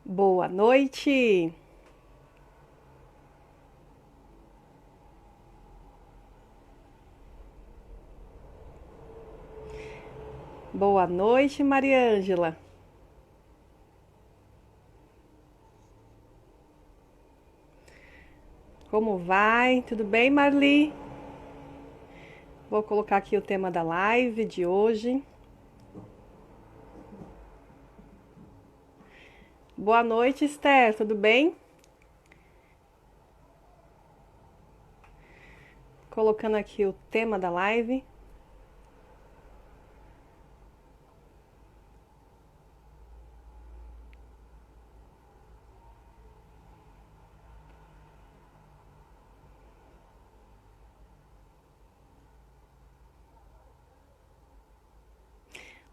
Boa noite. Boa noite, Mariângela. Como vai? Tudo bem, Marli? Vou colocar aqui o tema da live de hoje. Boa noite, Esther. Tudo bem? Colocando aqui o tema da live.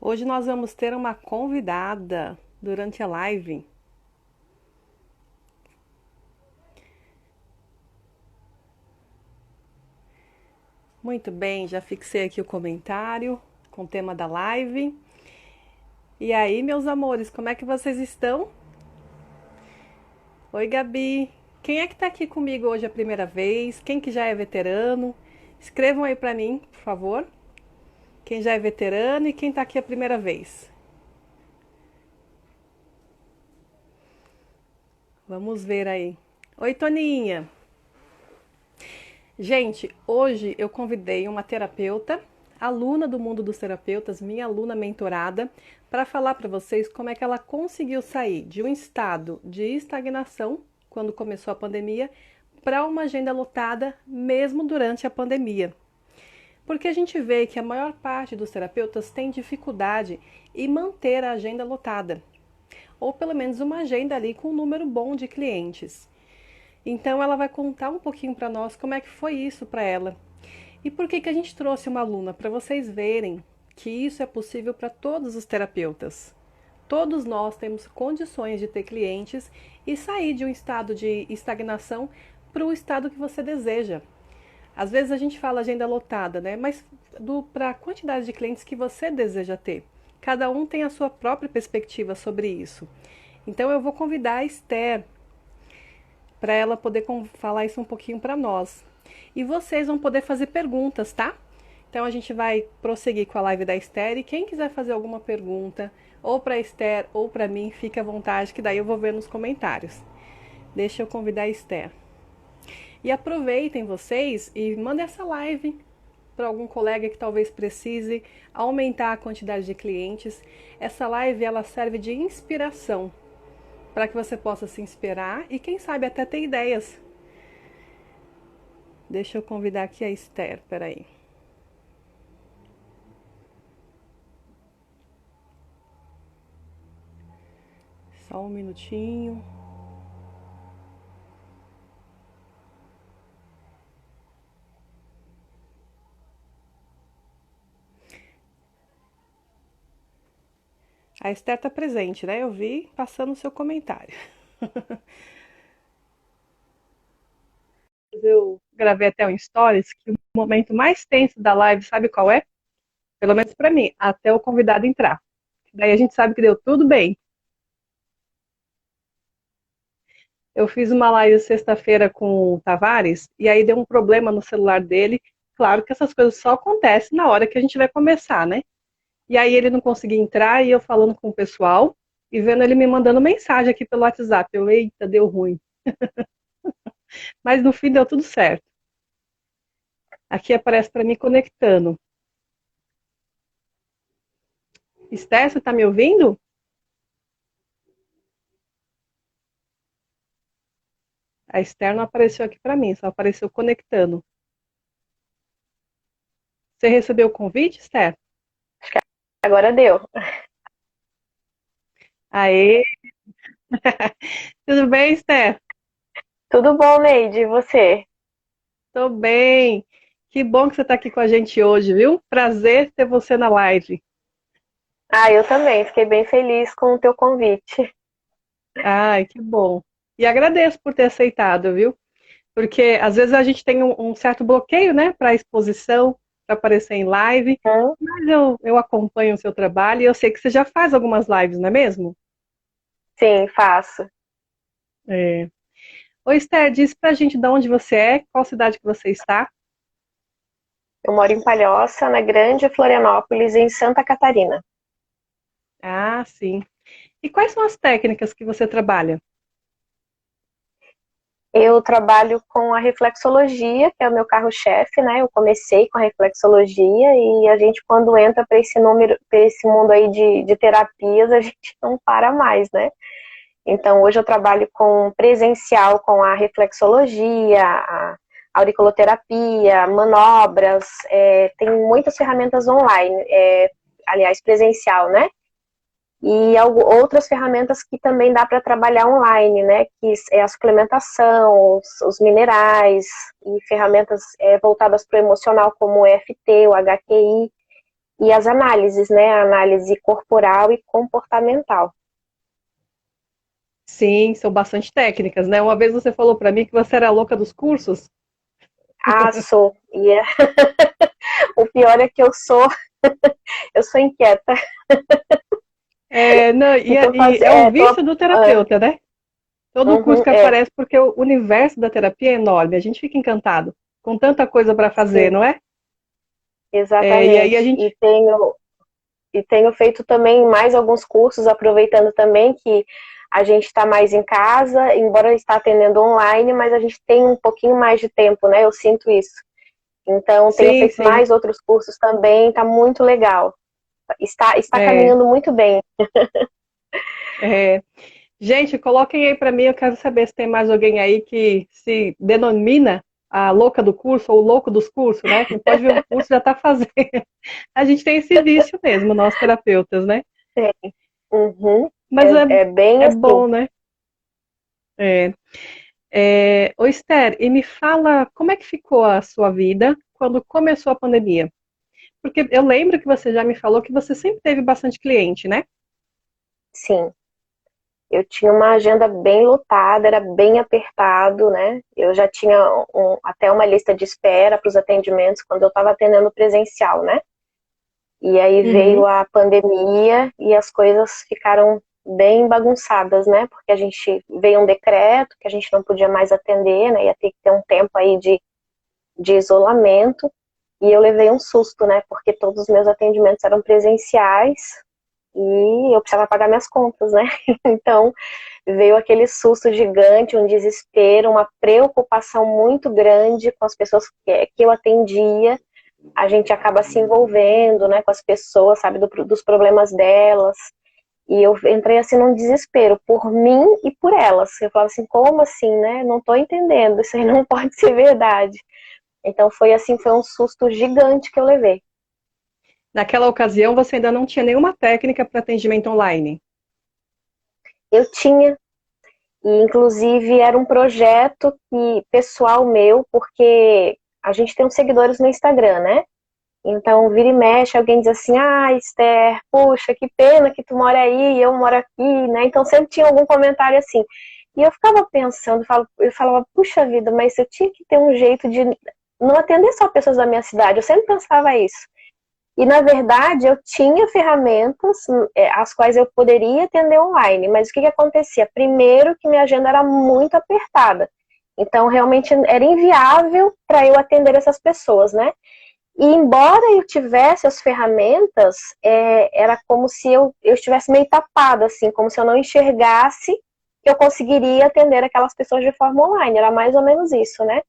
Hoje nós vamos ter uma convidada durante a live. Muito bem, já fixei aqui o comentário com o tema da live. E aí, meus amores, como é que vocês estão? Oi, Gabi. Quem é que tá aqui comigo hoje a primeira vez? Quem que já é veterano? Escrevam aí pra mim, por favor. Quem já é veterano e quem tá aqui a primeira vez. Vamos ver aí. Oi, Toninha. Gente, hoje eu convidei uma terapeuta, aluna do mundo dos terapeutas, minha aluna mentorada, para falar para vocês como é que ela conseguiu sair de um estado de estagnação quando começou a pandemia para uma agenda lotada mesmo durante a pandemia. Porque a gente vê que a maior parte dos terapeutas tem dificuldade em manter a agenda lotada, ou pelo menos uma agenda ali com um número bom de clientes. Então ela vai contar um pouquinho para nós como é que foi isso para ela. E por que a gente trouxe uma aluna? Para vocês verem que isso é possível para todos os terapeutas. Todos nós temos condições de ter clientes e sair de um estado de estagnação para o estado que você deseja. Às vezes a gente fala agenda lotada, né? Mas para a quantidade de clientes que você deseja ter. Cada um tem a sua própria perspectiva sobre isso. Então eu vou convidar a Esther para ela poder falar isso um pouquinho para nós. E vocês vão poder fazer perguntas, tá? Então a gente vai prosseguir com a live da Esther e quem quiser fazer alguma pergunta, ou para a Esther ou para mim, fique à vontade, que daí eu vou ver nos comentários. Deixa eu convidar a Esther. E aproveitem vocês e mandem essa live para algum colega que talvez precise aumentar a quantidade de clientes. Essa live ela serve de inspiração para que você possa se inspirar e quem sabe até ter ideias. Deixa eu convidar aqui a Esther, peraí. Só um minutinho. A Esther está presente, né? Eu vi passando o seu comentário. Eu gravei até um stories que o momento mais tenso da live, sabe qual é? Pelo menos para mim, até o convidado entrar. Daí a gente sabe que deu tudo bem. Eu fiz uma live sexta-feira com o Tavares e aí deu um problema no celular dele. Claro que essas coisas só acontecem na hora que a gente vai começar, né? E aí ele não conseguia entrar e eu falando com o pessoal e vendo ele me mandando mensagem aqui pelo WhatsApp. Eu, eita, deu ruim. Mas no fim deu tudo certo. Aqui aparece para mim conectando. Esther, você está me ouvindo? A Esther não apareceu aqui para mim, só apareceu conectando. Você recebeu o convite, Esther? Agora deu. Aê! Tudo bem, Esther? Tudo bom, Neide? E você? Tô bem. Que bom que você está aqui com a gente hoje, viu? Prazer ter você na live. Ah, eu também. Fiquei bem feliz com o teu convite. Ai, que bom. E agradeço por ter aceitado, viu? Porque às vezes a gente tem um certo bloqueio, né, para exposição, para aparecer em live, Hum? mas eu acompanho o seu trabalho e eu sei que você já faz algumas lives, não é mesmo? Sim, faço. É. Ô, Esther, diz pra gente de onde você é, qual cidade que você está. Eu moro em Palhoça, na Grande Florianópolis, em Santa Catarina. Ah, sim. E quais são as técnicas que você trabalha? Eu trabalho com a reflexologia, que é o meu carro-chefe, né? Eu comecei com a reflexologia e a gente, quando entra para esse mundo aí de terapias, a gente não para mais, né? Então, hoje eu trabalho com presencial, com a reflexologia, a auriculoterapia, manobras, tem muitas ferramentas online, aliás, presencial, né? E outras ferramentas que também dá para trabalhar online, né? Que é a suplementação, os minerais, e ferramentas voltadas para o emocional, como o EFT, o HQI, e as análises, né? A análise corporal e comportamental. Sim, são bastante técnicas, né? Uma vez você falou para mim que você era louca dos cursos. Ah, sou. O pior é que eu sou inquieta. É, não, Então, e é o vício do terapeuta, né? Todo curso uhum, que aparece, porque o universo da terapia é enorme, a gente fica encantado com tanta coisa para fazer, sim, não é? E aí a exatamente. gente. E tenho feito também mais alguns cursos, aproveitando também que a gente está mais em casa, embora está atendendo online, mas a gente tem um pouquinho mais de tempo, né? Eu sinto isso. Então, tenho Sim, feito sim. mais outros cursos também, está muito legal. Está É, caminhando muito bem. é. Gente, coloquem aí para mim, eu quero saber se tem mais alguém aí que se denomina a louca do curso ou o louco dos cursos, né? Quem pode ver um curso já está fazendo. A gente tem esse vício mesmo, nós terapeutas, né? Sim. Uhum. Mas É bem é assim. bom, né? É. Ô Esther, e me fala como é que ficou a sua vida quando começou a pandemia? Porque eu lembro que você já me falou que você sempre teve bastante cliente, né? Sim. Eu tinha uma agenda bem lotada, era bem apertado, né? Eu já tinha até uma lista de espera para os atendimentos quando eu estava atendendo presencial, né? E aí veio Uhum. a pandemia e as coisas ficaram bem bagunçadas, né? Porque a gente veio um decreto que a gente não podia mais atender, né? Ia ter que ter um tempo aí de isolamento. E eu levei um susto, né? Porque todos os meus atendimentos eram presenciais e eu precisava pagar minhas contas, né? Então veio aquele susto gigante, um desespero, uma preocupação muito grande com as pessoas que eu atendia. A gente acaba se envolvendo, né, com as pessoas, sabe, dos problemas delas. E eu entrei assim num desespero por mim e por elas. Eu falava assim, como assim, né? Não tô entendendo, isso aí não pode ser verdade. Então foi assim, foi um susto gigante que eu levei. Naquela ocasião você ainda não tinha nenhuma técnica para atendimento online. Eu tinha, e inclusive era um projeto pessoal meu, porque a gente tem uns seguidores no Instagram, né? Então, vira e mexe, alguém diz assim, ah, Esther, puxa, que pena que tu mora aí e eu moro aqui, né? Então, sempre tinha algum comentário assim. E eu ficava pensando, eu falava, puxa vida, mas eu tinha que ter um jeito de não atender só pessoas da minha cidade. Eu sempre pensava isso. E, na verdade, eu tinha ferramentas as quais eu poderia atender online. Mas o que acontecia? Primeiro, que minha agenda era muito apertada. Então, realmente, era inviável para eu atender essas pessoas, né? E embora eu tivesse as ferramentas, era como se eu estivesse meio tapada, assim, como se eu não enxergasse que eu conseguiria atender aquelas pessoas de forma online. Era mais ou menos isso, né?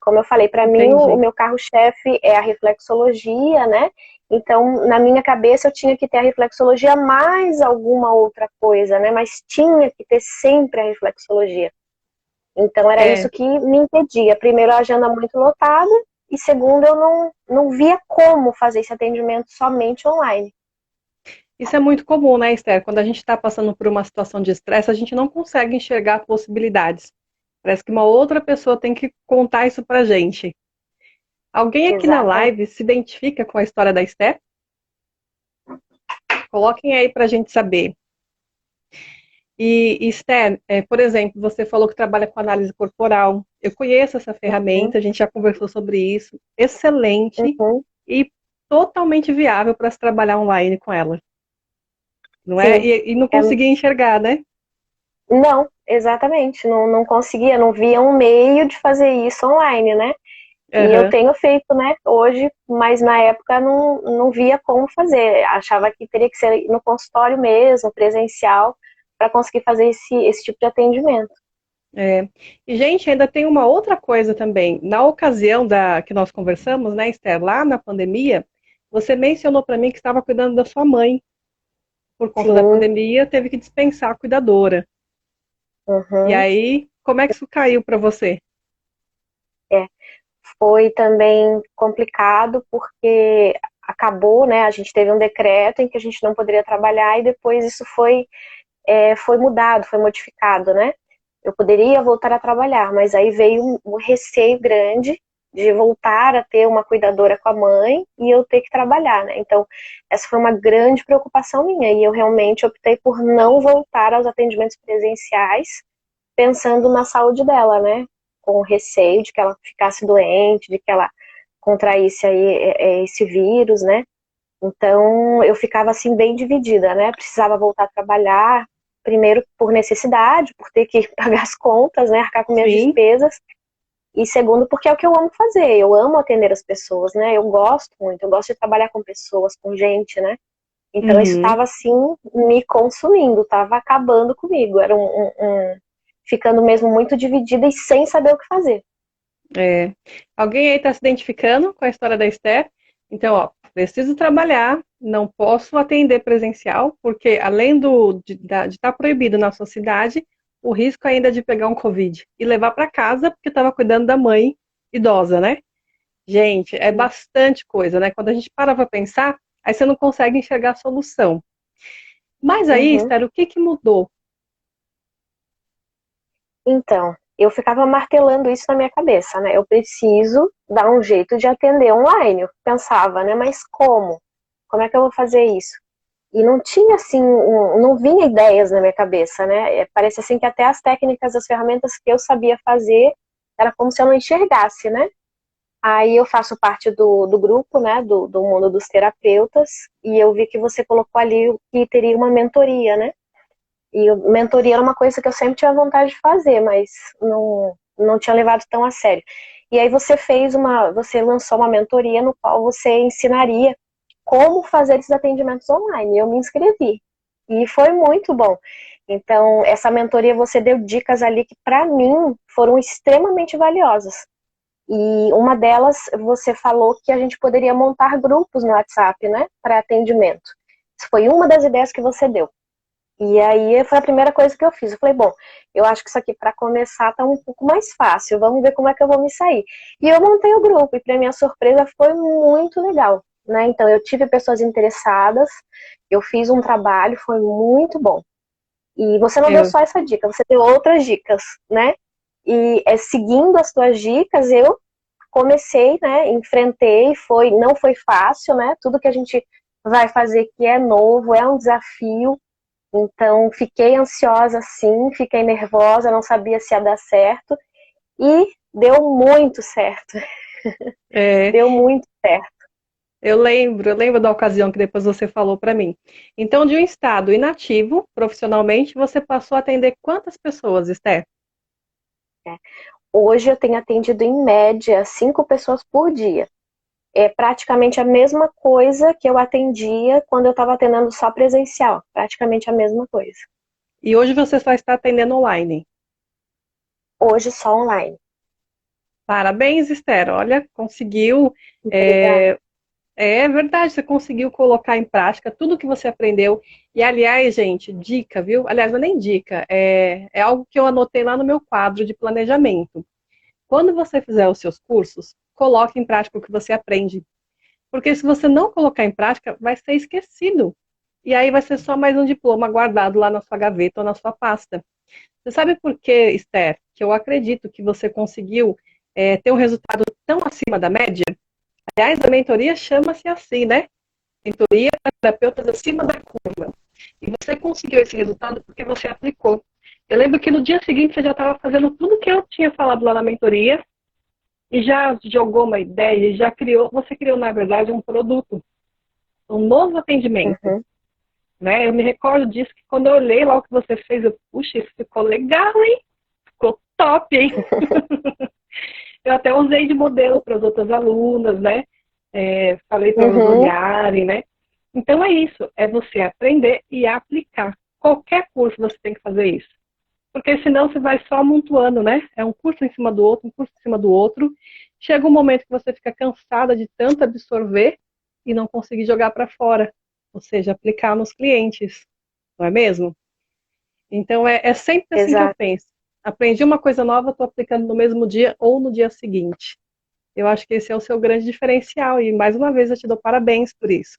Como eu falei, para mim o Entendi. meu carro-chefe é a reflexologia, né? Então, na minha cabeça, eu tinha que ter a reflexologia mais alguma outra coisa, né? Mas tinha que ter sempre a reflexologia. Então era isso É, que me impedia. Primeiro, a agenda muito lotada, e segundo, eu não via como fazer esse atendimento somente online. isso é muito comum, né, Esther? Quando a gente está passando por uma situação de estresse, a gente não consegue enxergar possibilidades. Parece que uma outra pessoa tem que contar isso pra gente. Alguém aqui na Exatamente. live se identifica com a história da Esther? Coloquem aí pra gente saber. E Esther, por exemplo, você falou que trabalha com análise corporal. Eu conheço essa Uhum, ferramenta, a gente já conversou sobre isso. Excelente uhum, e totalmente viável para se trabalhar online com ela, não é? sim. E não É, conseguia enxergar, né? Não, exatamente, não conseguia, não via um meio de fazer isso online, né? E eu Aham. tenho feito, né, hoje, mas na época não via como fazer. Achava que teria que ser no consultório mesmo, presencial, para conseguir fazer esse tipo de atendimento. É. E, gente, ainda tem uma outra coisa também. Na ocasião que nós conversamos, né, Esther, lá na pandemia, você mencionou para mim que estava cuidando da sua mãe. Por conta da Sim, pandemia, teve que dispensar a cuidadora. E uhum, aí, como é que isso caiu para você? é. Foi também complicado porque acabou, né? A gente teve um decreto em que a gente não poderia trabalhar e depois isso foi mudado, foi modificado, né? Eu poderia voltar a trabalhar, mas aí veio um receio grande de voltar a ter uma cuidadora com a mãe e eu ter que trabalhar, né? Então, essa foi uma grande preocupação minha e eu realmente optei por não voltar aos atendimentos presenciais, pensando na saúde dela, né? Com receio de que ela ficasse doente, de que ela contraísse aí esse vírus, né? Então eu ficava assim bem dividida, né? Precisava voltar a trabalhar, primeiro por necessidade, por ter que pagar as contas, né? Arcar com minhas Sim. despesas, e segundo porque é o que eu amo fazer. Eu amo atender as pessoas, né? Eu gosto muito, eu gosto de trabalhar com pessoas, com gente, né? Então isso Uhum. estava assim me consumindo, estava acabando comigo. Era ficando mesmo muito dividida e sem saber o que fazer. É. Alguém aí está se identificando com a história da Esther? Então, ó, preciso trabalhar, não posso atender presencial, porque além de estar proibido na sua cidade, o risco ainda é de pegar um Covid e levar para casa, porque estava cuidando da mãe idosa, né? Gente, é bastante coisa, né? Quando a gente para pensar, aí você não consegue enxergar a solução. Mas aí, Uhum. Esther, o que que mudou? Então, eu ficava martelando isso na minha cabeça, né? Eu preciso dar um jeito de atender online. Eu pensava, né? Mas como? Como é que eu vou fazer isso? E não tinha assim, não vinha ideias na minha cabeça, né? Parece assim que até as técnicas, as ferramentas que eu sabia fazer, era como se eu não enxergasse, né? Aí eu faço parte do grupo, né? Do mundo dos terapeutas, e eu vi que você colocou ali que teria uma mentoria, né? E mentoria era uma coisa que eu sempre tinha vontade de fazer, mas não tinha levado tão a sério. E aí você lançou uma mentoria no qual você ensinaria como fazer esses atendimentos online. Eu me inscrevi. E foi muito bom. Então, essa mentoria você deu dicas ali que para mim foram extremamente valiosas. E uma delas, você falou que a gente poderia montar grupos no WhatsApp, né, para atendimento. Isso foi uma das ideias que você deu. E aí foi a primeira coisa que eu fiz. Eu falei, bom, eu acho que isso aqui para começar tá um pouco mais fácil. Vamos ver como é que eu vou me sair. E eu montei o grupo e para minha surpresa foi muito legal, né? Então eu tive pessoas interessadas, eu fiz um trabalho, foi muito bom. E você não deu Eu, só essa dica, você deu outras dicas, né? E seguindo as suas dicas, eu comecei, né? Enfrentei, não foi fácil, né? Tudo que a gente vai fazer que é novo, é um desafio, então, fiquei ansiosa sim, fiquei nervosa, não sabia se ia dar certo e deu muito certo. é, Deu muito certo. eu lembro da ocasião que depois você falou para mim. Então, de um estado inativo, profissionalmente, você passou a atender quantas pessoas, Esther? Né? Hoje eu tenho atendido em média 5 pessoas por dia. É praticamente a mesma coisa que eu atendia quando eu estava atendendo só presencial. Praticamente a mesma coisa. E hoje você só está atendendo online. Hoje só online. Parabéns, Esther. Olha, conseguiu. Obrigada. É, é verdade, você conseguiu colocar em prática tudo que você aprendeu. E, aliás, gente, dica, viu? Aliás, não é nem dica, é algo que eu anotei lá no meu quadro de planejamento. Quando você fizer os seus cursos, coloque em prática o que você aprende. Porque se você não colocar em prática, vai ser esquecido. E aí vai ser só mais um diploma guardado lá na sua gaveta ou na sua pasta. Você sabe por quê, Esther? Que eu acredito que você conseguiu ter um resultado tão acima da média? Aliás, a mentoria chama-se assim, né? Mentoria para terapeutas acima da curva. E você conseguiu esse resultado porque você aplicou. Eu lembro que no dia seguinte você já estava fazendo tudo que eu tinha falado lá na mentoria e já jogou uma ideia, você criou, na verdade, um produto, um novo atendimento. Uhum. né? Eu me recordo disso, que quando eu olhei lá o que você fez, eu, puxa, isso ficou legal, hein? Ficou top, hein? Eu até usei de modelo para as outras alunas, né? Falei para elas Uhum, olharem, né? Então é isso, é você aprender e aplicar. Qualquer curso você tem que fazer isso. Porque senão você vai só amontoando, né? É um curso em cima do outro, um curso em cima do outro. Chega um momento que você fica cansada de tanto absorver e não conseguir jogar para fora. Ou seja, aplicar nos clientes, não é mesmo? Então é sempre assim que eu exato. penso. Aprendi uma coisa nova, estou aplicando no mesmo dia ou no dia seguinte. Eu acho que esse é o seu grande diferencial e mais uma vez eu te dou parabéns por isso.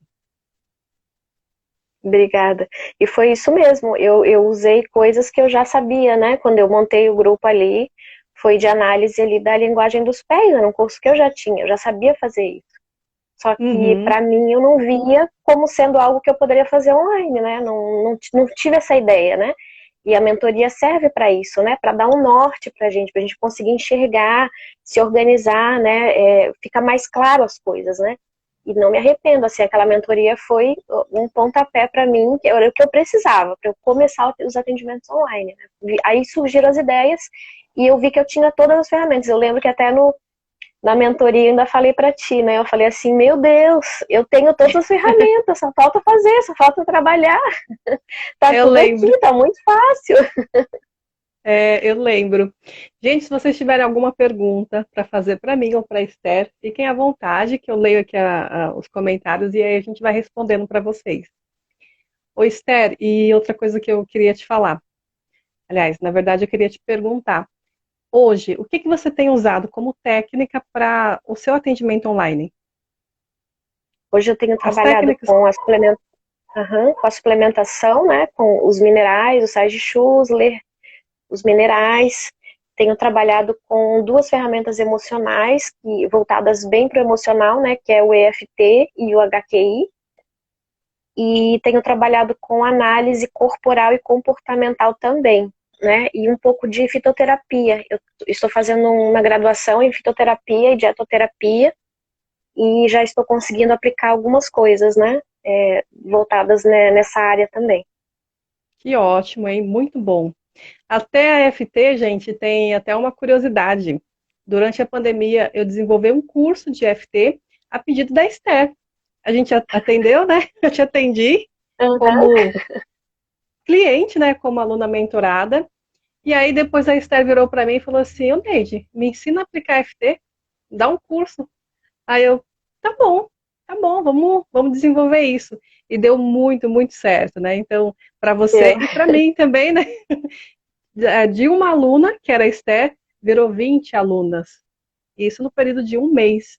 Obrigada. E foi isso mesmo. Eu usei coisas que eu já sabia, né? Quando eu montei o grupo ali, foi de análise ali da linguagem dos pés, era um curso que eu já tinha, eu já sabia fazer isso. Só que Uhum. para mim eu não via como sendo algo que eu poderia fazer online, né? Não tive essa ideia, né? E a mentoria serve para isso, né? Para dar um norte para a gente conseguir enxergar, se organizar, né? Fica mais claro as coisas, né? E não me arrependo, assim, aquela mentoria foi um pontapé para mim, que era o que eu precisava, para eu começar os atendimentos online, né? Aí surgiram as ideias e eu vi que eu tinha todas as ferramentas. Eu lembro que até na mentoria eu ainda falei para ti, né? Eu falei assim, meu Deus, eu tenho todas as ferramentas, só falta fazer, só falta trabalhar. Tá Eu tudo aqui, lembro, tá muito fácil. eu lembro. Gente, se vocês tiverem alguma pergunta para fazer para mim ou para a Esther, fiquem à vontade, que eu leio aqui os comentários e aí a gente vai respondendo para vocês. Ô, Esther, e outra coisa que eu queria te falar. Aliás, na verdade, eu queria te perguntar. Hoje, o que que você tem usado como técnica para o seu atendimento online? Hoje eu tenho As trabalhado técnicas. com a suplementação, né? Com os minerais, os sais de Schussler, os minerais. Tenho trabalhado com duas ferramentas emocionais voltadas bem para o emocional, né? Que é o EFT e o HQI. E tenho trabalhado com análise corporal e comportamental também, né? E um pouco de fitoterapia. Eu estou fazendo uma graduação em fitoterapia e dietoterapia e já estou conseguindo aplicar algumas coisas, né? Voltadas, né, nessa área também. Que ótimo, hein? Muito bom. Até a FT, gente, tem até uma curiosidade. Durante a pandemia, eu desenvolvi um curso de FT a pedido da Esther. A gente atendeu, né? Eu te atendi Uhum. como cliente, né? Como aluna mentorada. E aí depois a Esther virou para mim e falou assim: Ô, Neide, me ensina a aplicar FT, dá um curso. Aí eu, tá bom, vamos desenvolver isso. E deu muito, muito certo, né? Então, para você Eu. e para mim também, né? De uma aluna, que era a Esther, virou 20 alunas. Isso no período de um mês.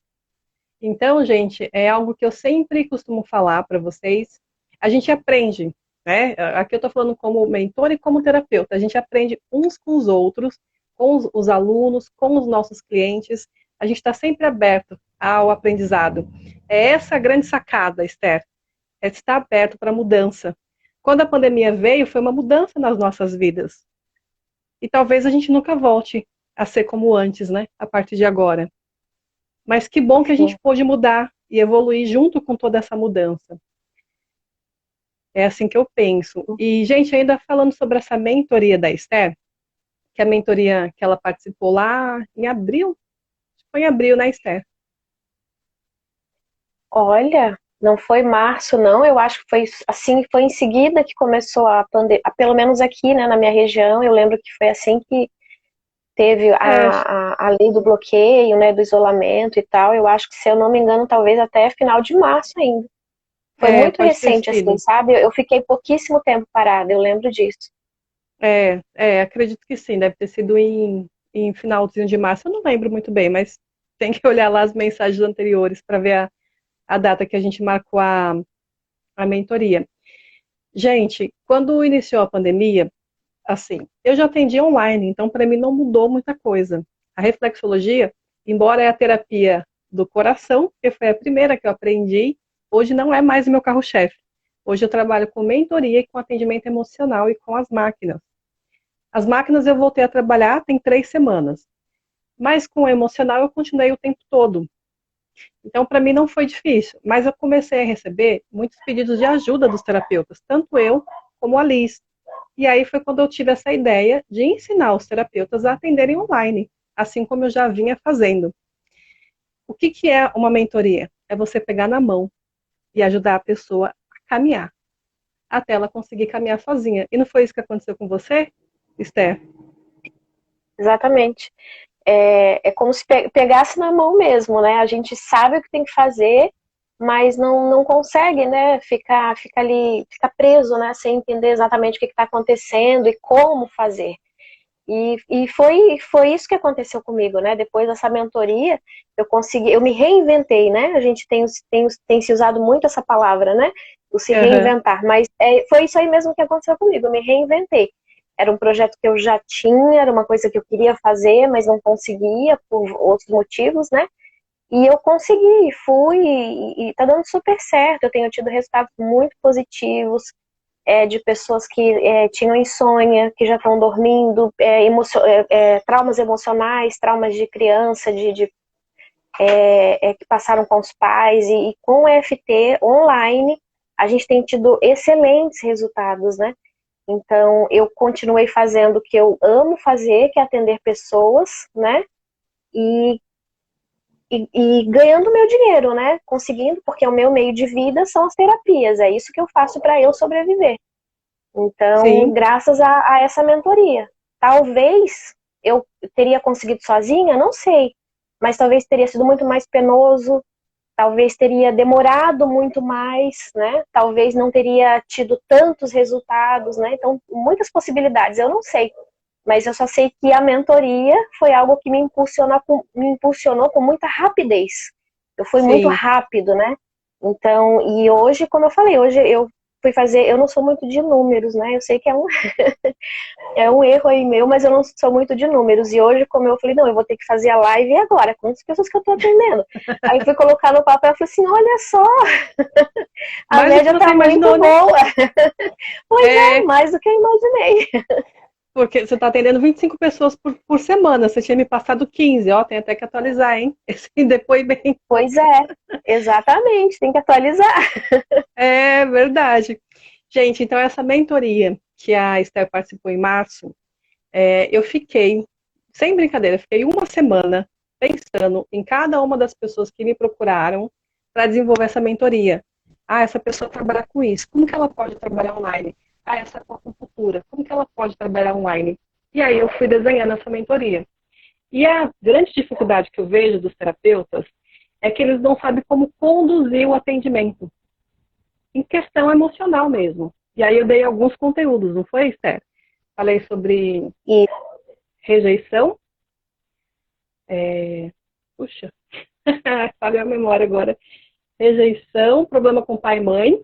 Então, gente, é algo que eu sempre costumo falar para vocês. A gente aprende, né? Aqui eu estou falando como mentor e como terapeuta. A gente aprende uns com os outros, com os alunos, com os nossos clientes. A gente está sempre aberto ao aprendizado. É essa a grande sacada, Esther, é estar aberto para mudança. Quando a pandemia veio, foi uma mudança nas nossas vidas. E talvez a gente nunca volte a ser como antes, né? A partir de agora. Mas que bom que a gente pôde mudar e evoluir junto com toda essa mudança. É assim que eu penso. E, gente, ainda falando sobre essa mentoria da Esther, que é a mentoria que ela participou lá em abril, foi em abril, né, Esther? Olha, não foi março, não. Eu acho que foi assim, foi em seguida que começou a pandemia, pelo menos aqui, né, na minha região. Eu lembro que foi assim que teve É, a lei do bloqueio, né, do isolamento e tal. Eu acho que, se eu não me engano, talvez até final de março ainda. Foi muito pode ter recente, assim, sido. sabe? Eu fiquei pouquíssimo tempo parada, eu lembro disso. Acredito que sim, deve ter sido em finalzinho de março. Eu não lembro muito bem, mas tem que olhar lá as mensagens anteriores para ver a data que a gente marcou a mentoria. Gente, quando iniciou a pandemia, assim, eu já atendi online, então para mim não mudou muita coisa. A reflexologia, embora é a terapia do coração, que foi a primeira que eu aprendi, hoje não é mais o meu carro-chefe. Hoje eu trabalho com mentoria e com atendimento emocional e com as máquinas. As máquinas eu voltei a trabalhar tem 3 semanas, mas com o emocional eu continuei o tempo todo. Então, para mim não foi difícil, mas eu comecei a receber muitos pedidos de ajuda dos terapeutas, tanto eu como a Liz. E aí foi quando eu tive essa ideia de ensinar os terapeutas a atenderem online, assim como eu já vinha fazendo. O que, que é uma mentoria? É você pegar na mão e ajudar a pessoa a caminhar, até ela conseguir caminhar sozinha. E não foi isso que aconteceu com você, Esther? Exatamente. É como se pegasse na mão mesmo, né? A gente sabe o que tem que fazer, mas não consegue, né? Fica ali, fica preso, né? Sem entender exatamente o que está acontecendo e como fazer. E foi isso que aconteceu comigo, né? Depois dessa mentoria, eu me reinventei, né? A gente tem se usado muito essa palavra, né? O se Uhum. reinventar, mas foi isso aí mesmo que aconteceu comigo, eu me reinventei. Era um projeto que eu já tinha, era uma coisa que eu queria fazer, mas não conseguia por outros motivos, né? E eu consegui, fui, e tá dando super certo. Eu tenho tido resultados muito positivos, de pessoas que tinham insônia, que já estão dormindo, traumas emocionais, traumas de criança, que passaram com os pais, e com o EFT online, a gente tem tido excelentes resultados, né? Então, eu continuei fazendo o que eu amo fazer, que é atender pessoas, né? E, e ganhando meu dinheiro, né? Conseguindo, porque o meu meio de vida são as terapias, é isso que eu faço para eu sobreviver. Então, Sim, graças a essa mentoria. Talvez eu teria conseguido sozinha, não sei. Mas talvez teria sido muito mais penoso, talvez teria demorado muito mais, né? Talvez não teria tido tantos resultados, né? Então, muitas possibilidades, eu não sei. Mas eu só sei que a mentoria foi algo que me impulsionou com muita rapidez. Eu fui muito sim. rápido, né? Então, e hoje, como eu falei, hoje eu fui fazer, eu não sou muito de números, né? Eu sei que é um erro aí meu, mas eu não sou muito de números. E hoje, como eu falei, não, eu vou ter que fazer a live agora, quantas pessoas que eu tô atendendo? Aí fui colocar no papel e falei assim, olha só, a Mais do que média você tá muito imaginou, né? boa. Pois é, É, mais do que eu imaginei. porque você está atendendo 25 pessoas por semana. Você tinha me passado 15, ó, tem até que atualizar, hein? Esse depoimento. Pois é, exatamente, tem que atualizar. É verdade. Gente, então essa mentoria que a Esther participou em março, eu fiquei, sem brincadeira, fiquei uma semana pensando em cada uma das pessoas que me procuraram para desenvolver essa mentoria. Ah, essa pessoa trabalha com isso, como que ela pode trabalhar online? Ah, essa com acupuntura, como que ela pode trabalhar online? E aí eu fui desenhando essa mentoria. E a grande dificuldade que eu vejo dos terapeutas é que eles não sabem como conduzir o atendimento, em questão emocional mesmo. E aí eu dei alguns conteúdos, não foi, Esther? Falei sobre E rejeição, puxa, falei a memória agora. Rejeição, problema com pai e mãe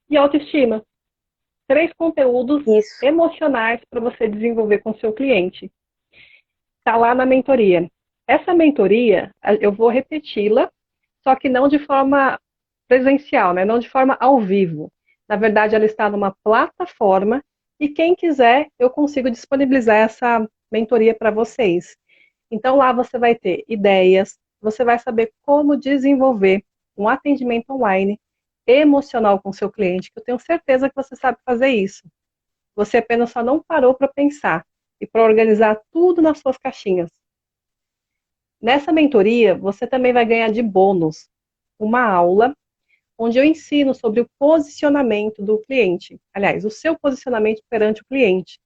e autoestima. 3 conteúdos isso. emocionais para você desenvolver com o seu cliente. Está lá na mentoria. Essa mentoria, eu vou repeti-la, só que não de forma presencial, né? Não de forma ao vivo. Na verdade, ela está numa plataforma e quem quiser, eu consigo disponibilizar essa mentoria para vocês. Então lá você vai ter ideias, você vai saber como desenvolver um atendimento online emocional com seu cliente, que eu tenho certeza que você sabe fazer isso. Você apenas só não parou para pensar e para organizar tudo nas suas caixinhas. Nessa mentoria, você também vai ganhar de bônus uma aula onde eu ensino sobre o posicionamento do cliente. Aliás, o seu posicionamento perante o cliente.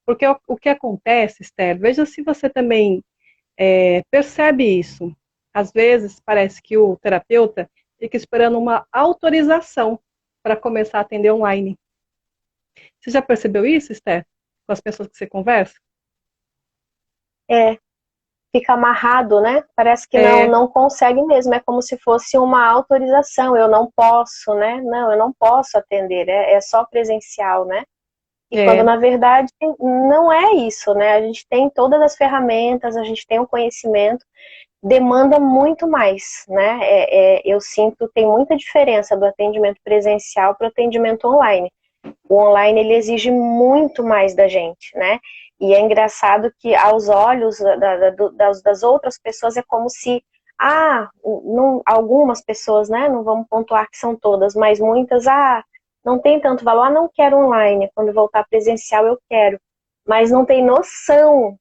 Porque o que acontece, Esther, veja se você também percebe isso. Às vezes, parece que o terapeuta fica esperando uma autorização para começar a atender online. Você já percebeu isso, Esther? Com as pessoas que você conversa? É, fica amarrado, né? Parece que É, não consegue mesmo. É como se fosse uma autorização. Eu não posso, né? Não, eu não posso atender. É só presencial, né? E quando é, na verdade não é isso, né? A gente tem todas as ferramentas, a gente tem o conhecimento, demanda muito mais, né? Eu sinto tem muita diferença do atendimento presencial para o atendimento online. O online ele exige muito mais da gente, né? E é engraçado que aos olhos das outras pessoas é como se algumas pessoas, né, não vamos pontuar que são todas, mas muitas, não tem tanto valor, não quero online, quando voltar presencial eu quero, mas não tem noção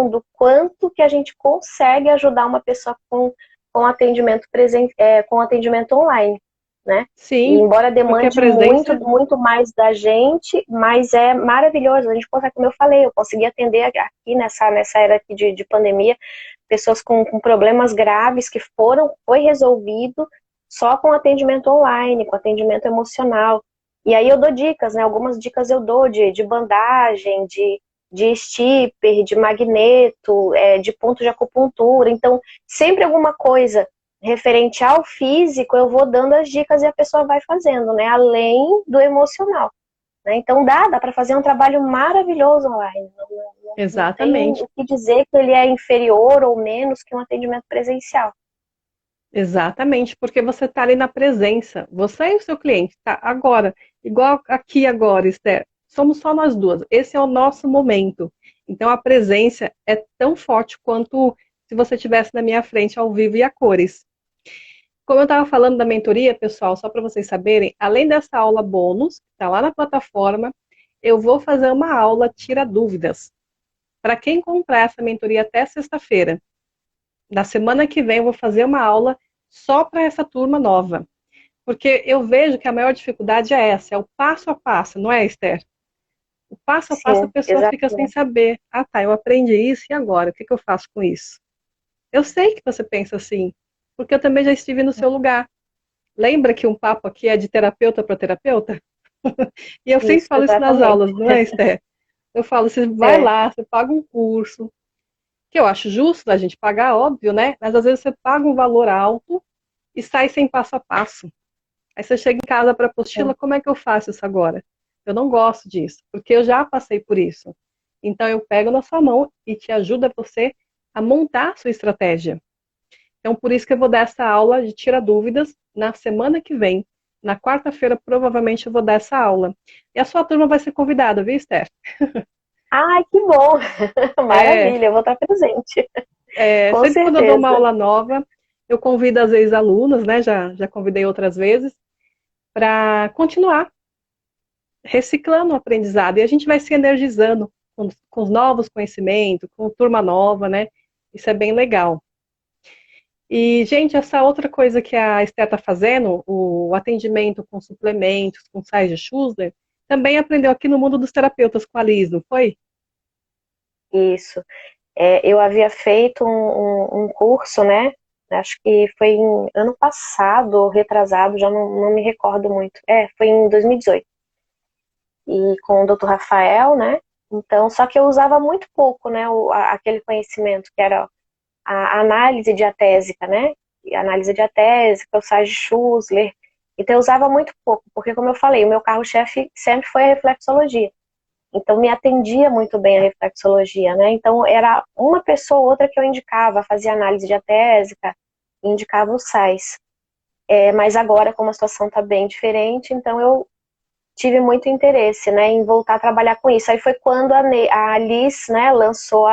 do quanto que a gente consegue ajudar uma pessoa com atendimento com atendimento online, né? E Sim, embora porque a demande muito, presença. muito mais da gente, mas é maravilhoso. A gente consegue, como eu falei, eu consegui atender aqui nessa era aqui de pandemia, pessoas com problemas graves que foi resolvido só com atendimento online, com atendimento emocional. E aí eu dou dicas, né? Algumas dicas eu dou de bandagem, de stipper, de magneto, de ponto de acupuntura. Então, sempre alguma coisa referente ao físico, eu vou dando as dicas e a pessoa vai fazendo, né? Além do emocional. Né? Então, dá para fazer um trabalho maravilhoso online. Não tem Exatamente. o que dizer que ele é inferior ou menos que um atendimento presencial. Exatamente, porque você está ali na presença, você e o seu cliente, tá agora, igual aqui agora, Esther, somos só nós duas, esse é o nosso momento. Então a presença é tão forte quanto se você estivesse na minha frente ao vivo e a cores. Como eu estava falando da mentoria, pessoal, só para vocês saberem, além dessa aula bônus, que está lá na plataforma, eu vou fazer uma aula tira dúvidas. Para quem comprar essa mentoria até sexta-feira, na semana que vem eu vou fazer uma aula só para essa turma nova. Porque eu vejo que a maior dificuldade é essa, é o passo a passo, não é, Esther? O passo a passo a Sim, pessoa fica sem exatamente. saber. Ah, tá, eu aprendi isso e agora? O que eu faço com isso? Eu sei que você pensa assim, porque eu também já estive no seu lugar. Lembra que um papo aqui é de terapeuta para terapeuta? E eu sempre Isso, falo isso nas exatamente. aulas, não é, Esther? Eu falo, você vai É, lá, você paga um curso, que eu acho justo a gente pagar, óbvio, né? Mas às vezes você paga um valor alto e sai sem passo a passo. Aí você chega em casa para a apostila, como é que eu faço isso agora? Eu não gosto disso, porque eu já passei por isso. Então eu pego na sua mão e te ajuda você a montar a sua estratégia. Então por isso que eu vou dar essa aula de tira dúvidas na semana que vem. Na quarta-feira, provavelmente, eu vou dar essa aula. E a sua turma vai ser convidada, viu, Esther? ai, que bom! É, Maravilha, eu vou estar presente. Com sempre quando eu dou uma certeza. aula nova, eu convido as ex-alunas, né? Já convidei outras vezes, para continuar reciclando o aprendizado. E a gente vai se energizando com os novos conhecimentos, com turma nova, né? Isso é bem legal. E, gente, essa outra coisa que a Esté está fazendo, o atendimento com suplementos, com sais de Schussler, também aprendeu aqui no mundo dos terapeutas com a Liz, não foi? Isso. Eu havia feito um curso, né? Acho que foi em ano passado, ou retrasado, já não me recordo muito. Foi em 2018. E com o Dr. Rafael, né? Então, só que eu usava muito pouco, né? Aquele conhecimento que era a análise diatésica, né? E a análise diatésica, o Sage Schussler. Então, eu usava muito pouco, porque, como eu falei, o meu carro-chefe sempre foi a reflexologia. Então, me atendia muito bem a reflexologia, né? Então, era uma pessoa ou outra que eu indicava, fazia análise diatésica, indicava os sais. Mas agora, como a situação está bem diferente, então eu tive muito interesse, né, em voltar a trabalhar com isso. Aí foi quando a Alice, né, lançou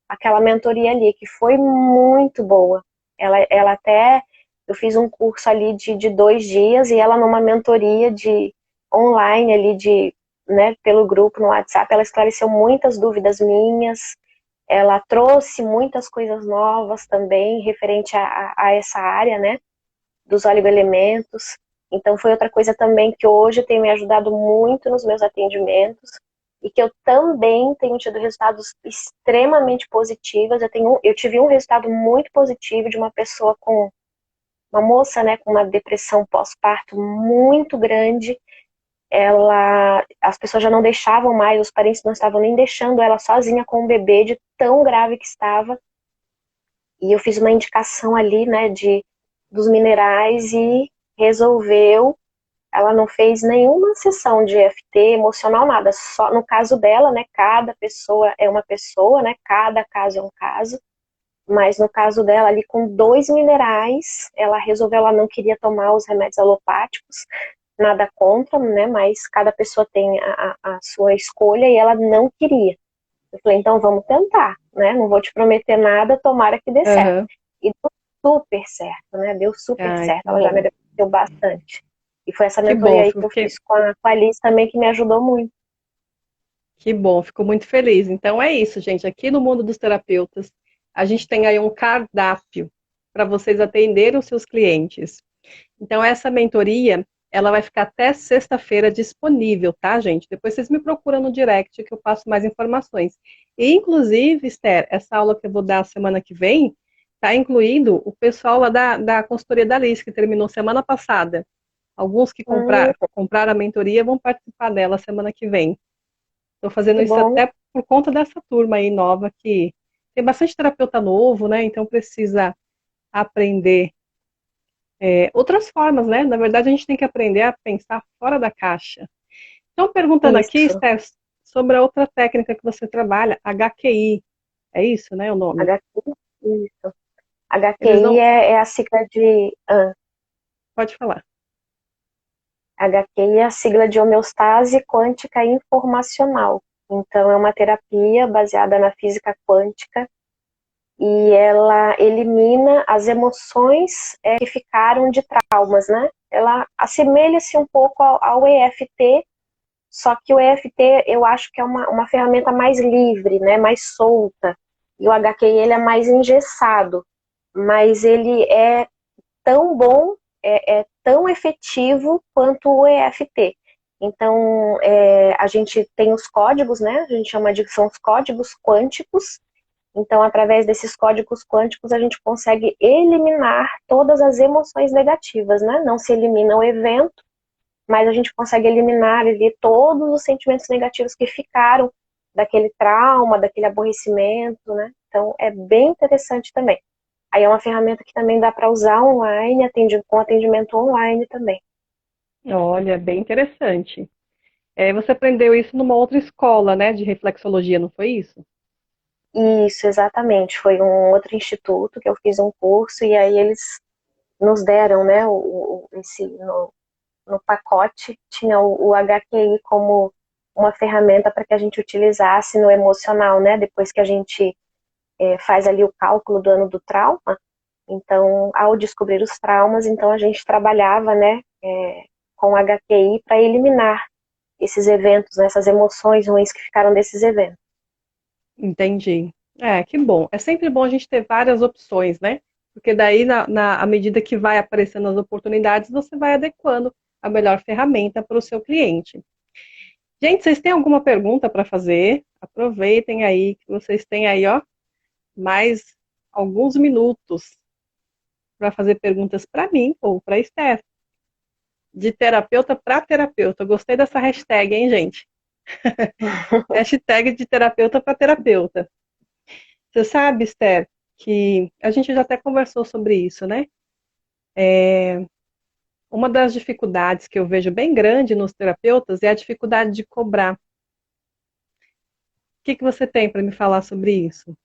aquela mentoria ali, que foi muito boa. Ela até, eu fiz um curso ali de 2 dias e ela numa mentoria de online ali né, pelo grupo no WhatsApp, ela esclareceu muitas dúvidas minhas, ela trouxe muitas coisas novas também referente a essa área, né, dos oligoelementos. Então foi outra coisa também que hoje tem me ajudado muito nos meus atendimentos e que eu também tenho tido resultados extremamente positivos. Eu tive um resultado muito positivo de uma pessoa com uma moça, né, com uma depressão pós-parto muito grande. As pessoas já não deixavam mais, os parentes não estavam nem deixando ela sozinha com o bebê de tão grave que estava. E eu fiz uma indicação ali, né, dos minerais e resolveu. Ela não fez nenhuma sessão de EFT emocional, nada. Só no caso dela, né, cada pessoa é uma pessoa, né, cada caso é um caso. Mas no caso dela, ali com 2 minerais, ela resolveu, ela não queria tomar os remédios alopáticos, nada contra, né, mas cada pessoa tem a sua escolha e ela não queria. Eu falei, então vamos tentar, né? Não vou te prometer nada, tomara que dê certo. Aham. E deu super certo, né? Deu super Ai, certo. que Ela já me bom. agradeceu bastante. E foi essa Que mentoria bom, aí que eu fiz com a Liz também que me ajudou muito. que bom, fico muito feliz. Então é isso, gente. Aqui no mundo dos terapeutas, a gente tem aí um cardápio para vocês atenderem os seus clientes. Então essa mentoria, ela vai ficar até sexta-feira disponível, tá, gente? Depois vocês me procuram no direct que eu passo mais informações. E, inclusive, Esther, essa aula que eu vou dar semana que vem, tá incluído o pessoal lá da consultoria da Liz, que terminou semana passada. Alguns que Hum, compraram a mentoria vão participar dela semana que vem. Estou fazendo que isso bom. até por conta dessa turma aí nova que tem bastante terapeuta novo, né? Então precisa aprender outras formas, né? Na verdade, a gente tem que aprender a pensar fora da caixa. Então, perguntando aqui, Isso. Steph, sobre a outra técnica que você trabalha, HQI. É isso, né? O nome. HQI, isso. Eles HQI não. é a sigla de. Pode falar. HQI é a sigla de homeostase quântica informacional. Então, é uma terapia baseada na física quântica e ela elimina as emoções que ficaram de traumas, né? Ela assemelha-se um pouco ao EFT, só que o EFT eu acho que é uma ferramenta mais livre, né? Mais solta. E o HQI ele é mais engessado, mas ele é tão bom, é tão efetivo quanto o EFT. Então, a gente tem os códigos, né? A gente chama de são os códigos quânticos. Então, através desses códigos quânticos, a gente consegue eliminar todas as emoções negativas, né? Não se elimina o evento, mas a gente consegue eliminar ali todos os sentimentos negativos que ficaram daquele trauma, daquele aborrecimento, né? Então, é bem interessante também. Aí é uma ferramenta que também dá para usar online, com atendimento online também. Olha, bem interessante. Você aprendeu isso numa outra escola, né? De reflexologia, não foi isso? Isso, exatamente. Foi um outro instituto que eu fiz um curso e aí eles nos deram, né, no pacote tinha o HQI como uma ferramenta para que a gente utilizasse no emocional, né? Depois que a gente faz ali o cálculo do ano do trauma, então, ao descobrir os traumas, então a gente trabalhava, né, com HQI para eliminar esses eventos, né, essas emoções ruins que ficaram desses eventos. Entendi. Que bom. É sempre bom a gente ter várias opções, né? Porque daí, à medida que vai aparecendo as oportunidades, você vai adequando a melhor ferramenta para o seu cliente. Gente, vocês têm alguma pergunta para fazer? Aproveitem aí, que vocês têm aí, ó, mais alguns minutos para fazer perguntas para mim ou para a Esther. De terapeuta para terapeuta. Gostei dessa hashtag, hein, gente? Hashtag de terapeuta para terapeuta. Você sabe, Esther, que a gente já até conversou sobre isso, né? Uma das dificuldades que eu vejo bem grande nos terapeutas é a dificuldade de cobrar. O que você tem para me falar sobre isso?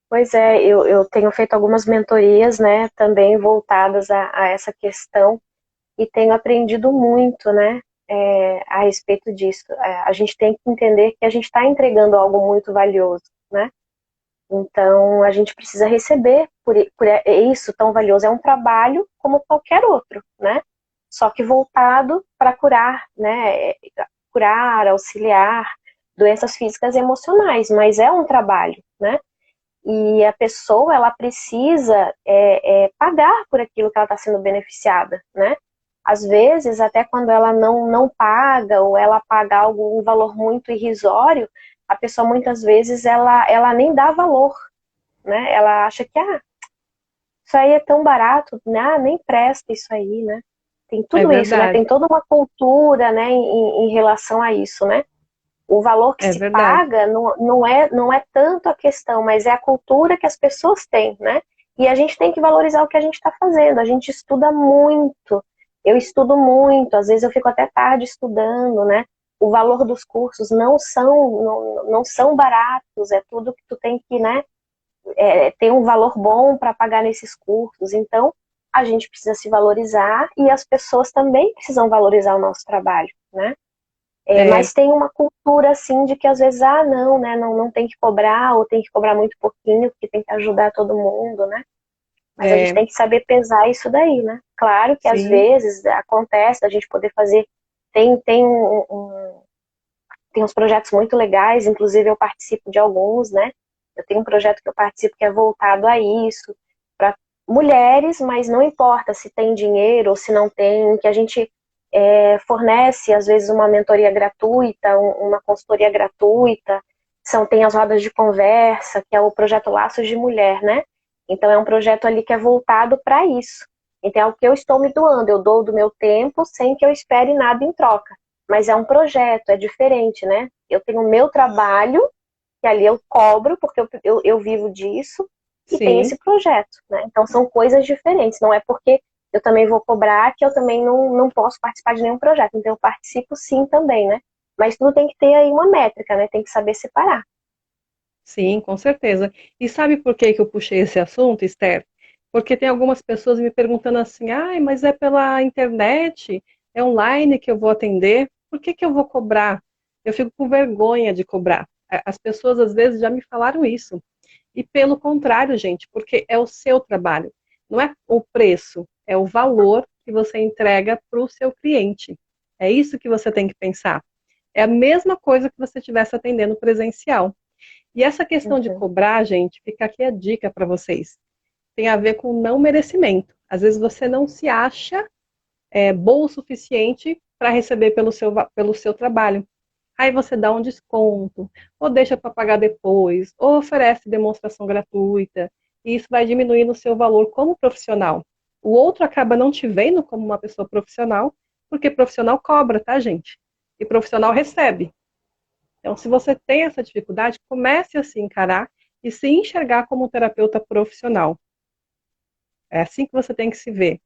Pois é, eu tenho feito algumas mentorias, né, também voltadas a essa questão e tenho aprendido muito, né, a respeito disso. A gente tem que entender que a gente está entregando algo muito valioso, né? Então a gente precisa receber por isso tão valioso. É um trabalho como qualquer outro, né? Só que voltado para curar, né? Curar, auxiliar doenças físicas e emocionais, mas é um trabalho, né? E a pessoa ela precisa pagar por aquilo que ela está sendo beneficiada, né? Às vezes, até quando ela não paga ou ela paga um valor muito irrisório, a pessoa muitas vezes ela nem dá valor, né? Ela acha que isso aí é tão barato, né? Nem presta isso aí, né? Tem É tudo isso, né? verdade, Tem toda uma cultura, né, em relação a isso, né? O valor que é se verdade. paga não é tanto a questão, mas é a cultura que as pessoas têm, né? E a gente tem que valorizar o que a gente está fazendo. A gente estuda muito. Eu estudo muito, às vezes eu fico até tarde estudando, né? O valor dos cursos não são baratos, é tudo que tu tem que, né, ter um valor bom para pagar nesses cursos. Então, a gente precisa se valorizar e as pessoas também precisam valorizar o nosso trabalho, né? É, Mas tem uma cultura, assim, de que às vezes, não, né, não tem que cobrar, ou tem que cobrar muito pouquinho, porque tem que ajudar todo mundo, né? Mas a gente é, tem que saber pesar isso daí, né? Claro que às sim, vezes acontece da gente poder fazer. Tem tem uns projetos muito legais, inclusive eu participo de alguns, né? Eu tenho um projeto que eu participo que é voltado a isso, para mulheres, mas não importa se tem dinheiro ou se não tem, que a gente fornece, às vezes, uma mentoria gratuita, uma consultoria gratuita, tem as rodas de conversa, que é o projeto Laços de Mulher, né? Então é um projeto ali que é voltado para isso. Então é o que eu estou me doando, eu dou do meu tempo sem que eu espere nada em troca. Mas é um projeto, é diferente, né? Eu tenho o meu trabalho, que ali eu cobro, porque eu vivo disso, e tem sim. esse projeto, né? Então são coisas diferentes, não é porque eu também vou cobrar que eu também não posso participar de nenhum projeto. Então eu participo sim também, né? Mas tudo tem que ter aí uma métrica, né? Tem que saber separar. Sim, com certeza. E sabe por que que eu puxei esse assunto, Esther? Porque tem algumas pessoas me perguntando assim, ai, mas é pela internet, é online que eu vou atender, por que que eu vou cobrar? Eu fico com vergonha de cobrar. As pessoas às vezes já me falaram isso. E pelo contrário, gente, porque é o seu trabalho. Não é o preço, é o valor que você entrega para o seu cliente. É isso que você tem que pensar. É a mesma coisa que você estivesse atendendo presencial. E essa questão de Uhum. cobrar, gente, fica aqui a dica para vocês. Tem a ver com não merecimento. Às vezes você não se acha bom o suficiente para receber pelo seu trabalho. Aí você dá um desconto, ou deixa para pagar depois, ou oferece demonstração gratuita. E isso vai diminuindo o seu valor como profissional. O outro acaba não te vendo como uma pessoa profissional, porque profissional cobra, tá, gente? E profissional recebe. Então, se você tem essa dificuldade, comece a se encarar e se enxergar como um terapeuta profissional. É assim que você tem que se ver.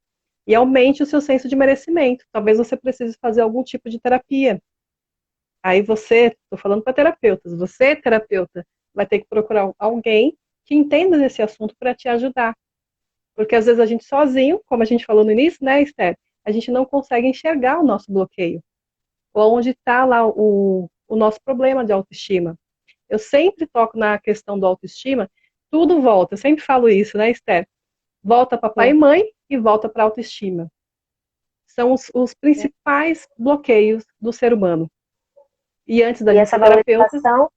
E aumente o seu senso de merecimento. Talvez você precise fazer algum tipo de terapia. Aí você, estou falando para terapeutas, você, terapeuta, vai ter que procurar alguém que entenda desse assunto para te ajudar. Porque às vezes a gente sozinho, como a gente falou no início, né, Esther, a gente não consegue enxergar o nosso bloqueio. Ou onde está lá o nosso problema de autoestima. Eu sempre toco na questão do autoestima, tudo volta. Eu sempre falo isso, né, Esther? Volta papai e Sim. mãe e volta para a autoestima. São os principais bloqueios do ser humano. E antes da E gente essa ser terapeuta, valorização,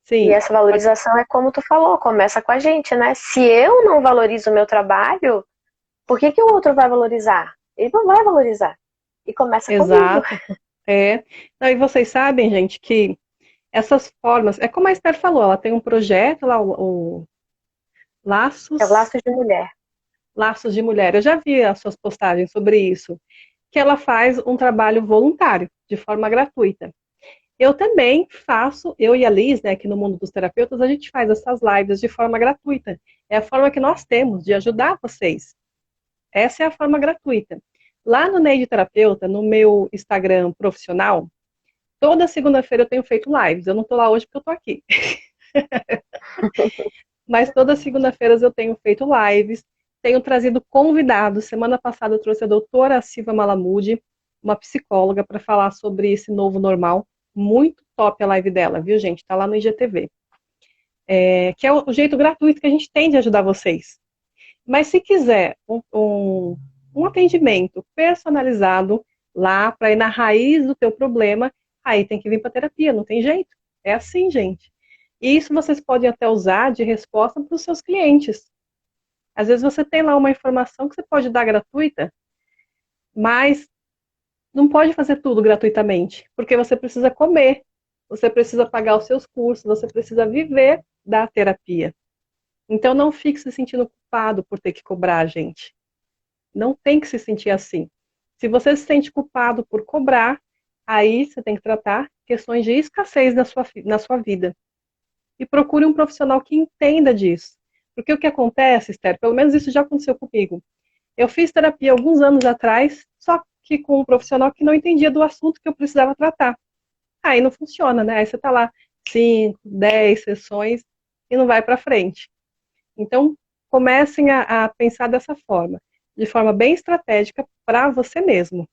e sim, essa pode, valorização é como tu falou, começa com a gente, né? Se eu não valorizo o meu trabalho, por que que o outro vai valorizar? Ele não vai valorizar. E começa comigo. exato. É. Não, e vocês sabem, gente, que essas formas, é como a Esther falou, ela tem um projeto lá, o É o Laços, laço de mulher. Laços de Mulher. Eu já vi as suas postagens sobre isso, que ela faz um trabalho voluntário, de forma gratuita. Eu também faço, eu e a Liz, né, aqui no Mundo dos Terapeutas, a gente faz essas lives de forma gratuita. É a forma que nós temos de ajudar vocês. Essa é a forma gratuita. Lá no Neide Terapeuta, no meu Instagram profissional, toda segunda-feira eu tenho feito lives. Eu não estou lá hoje porque eu estou aqui. Mas todas segunda-feiras eu tenho feito lives, tenho trazido convidados. Semana passada eu trouxe a doutora Silva Malamude, uma psicóloga, para falar sobre esse novo normal. Muito top a live dela, viu, gente? Tá lá no IGTV. Que é o jeito gratuito que a gente tem de ajudar vocês. Mas se quiser um atendimento personalizado lá para ir na raiz do teu problema, aí tem que vir para terapia, não tem jeito. É assim, gente. E isso vocês podem até usar de resposta para os seus clientes. Às vezes você tem lá uma informação que você pode dar gratuita, mas não pode fazer tudo gratuitamente, porque você precisa comer, você precisa pagar os seus cursos, você precisa viver da terapia. Então não fique se sentindo culpado por ter que cobrar, gente. Não tem que se sentir assim. Se você se sente culpado por cobrar, aí você tem que tratar questões de escassez na sua vida. E procure um profissional que entenda disso. Porque o que acontece, Esther, pelo menos isso já aconteceu comigo. Eu fiz terapia alguns anos atrás, só que com um profissional que não entendia do assunto que eu precisava tratar. Aí não funciona, né? Aí você está lá 5, 10 sessões e não vai para frente. Então, comecem a pensar dessa forma, de forma bem estratégica para você mesmo.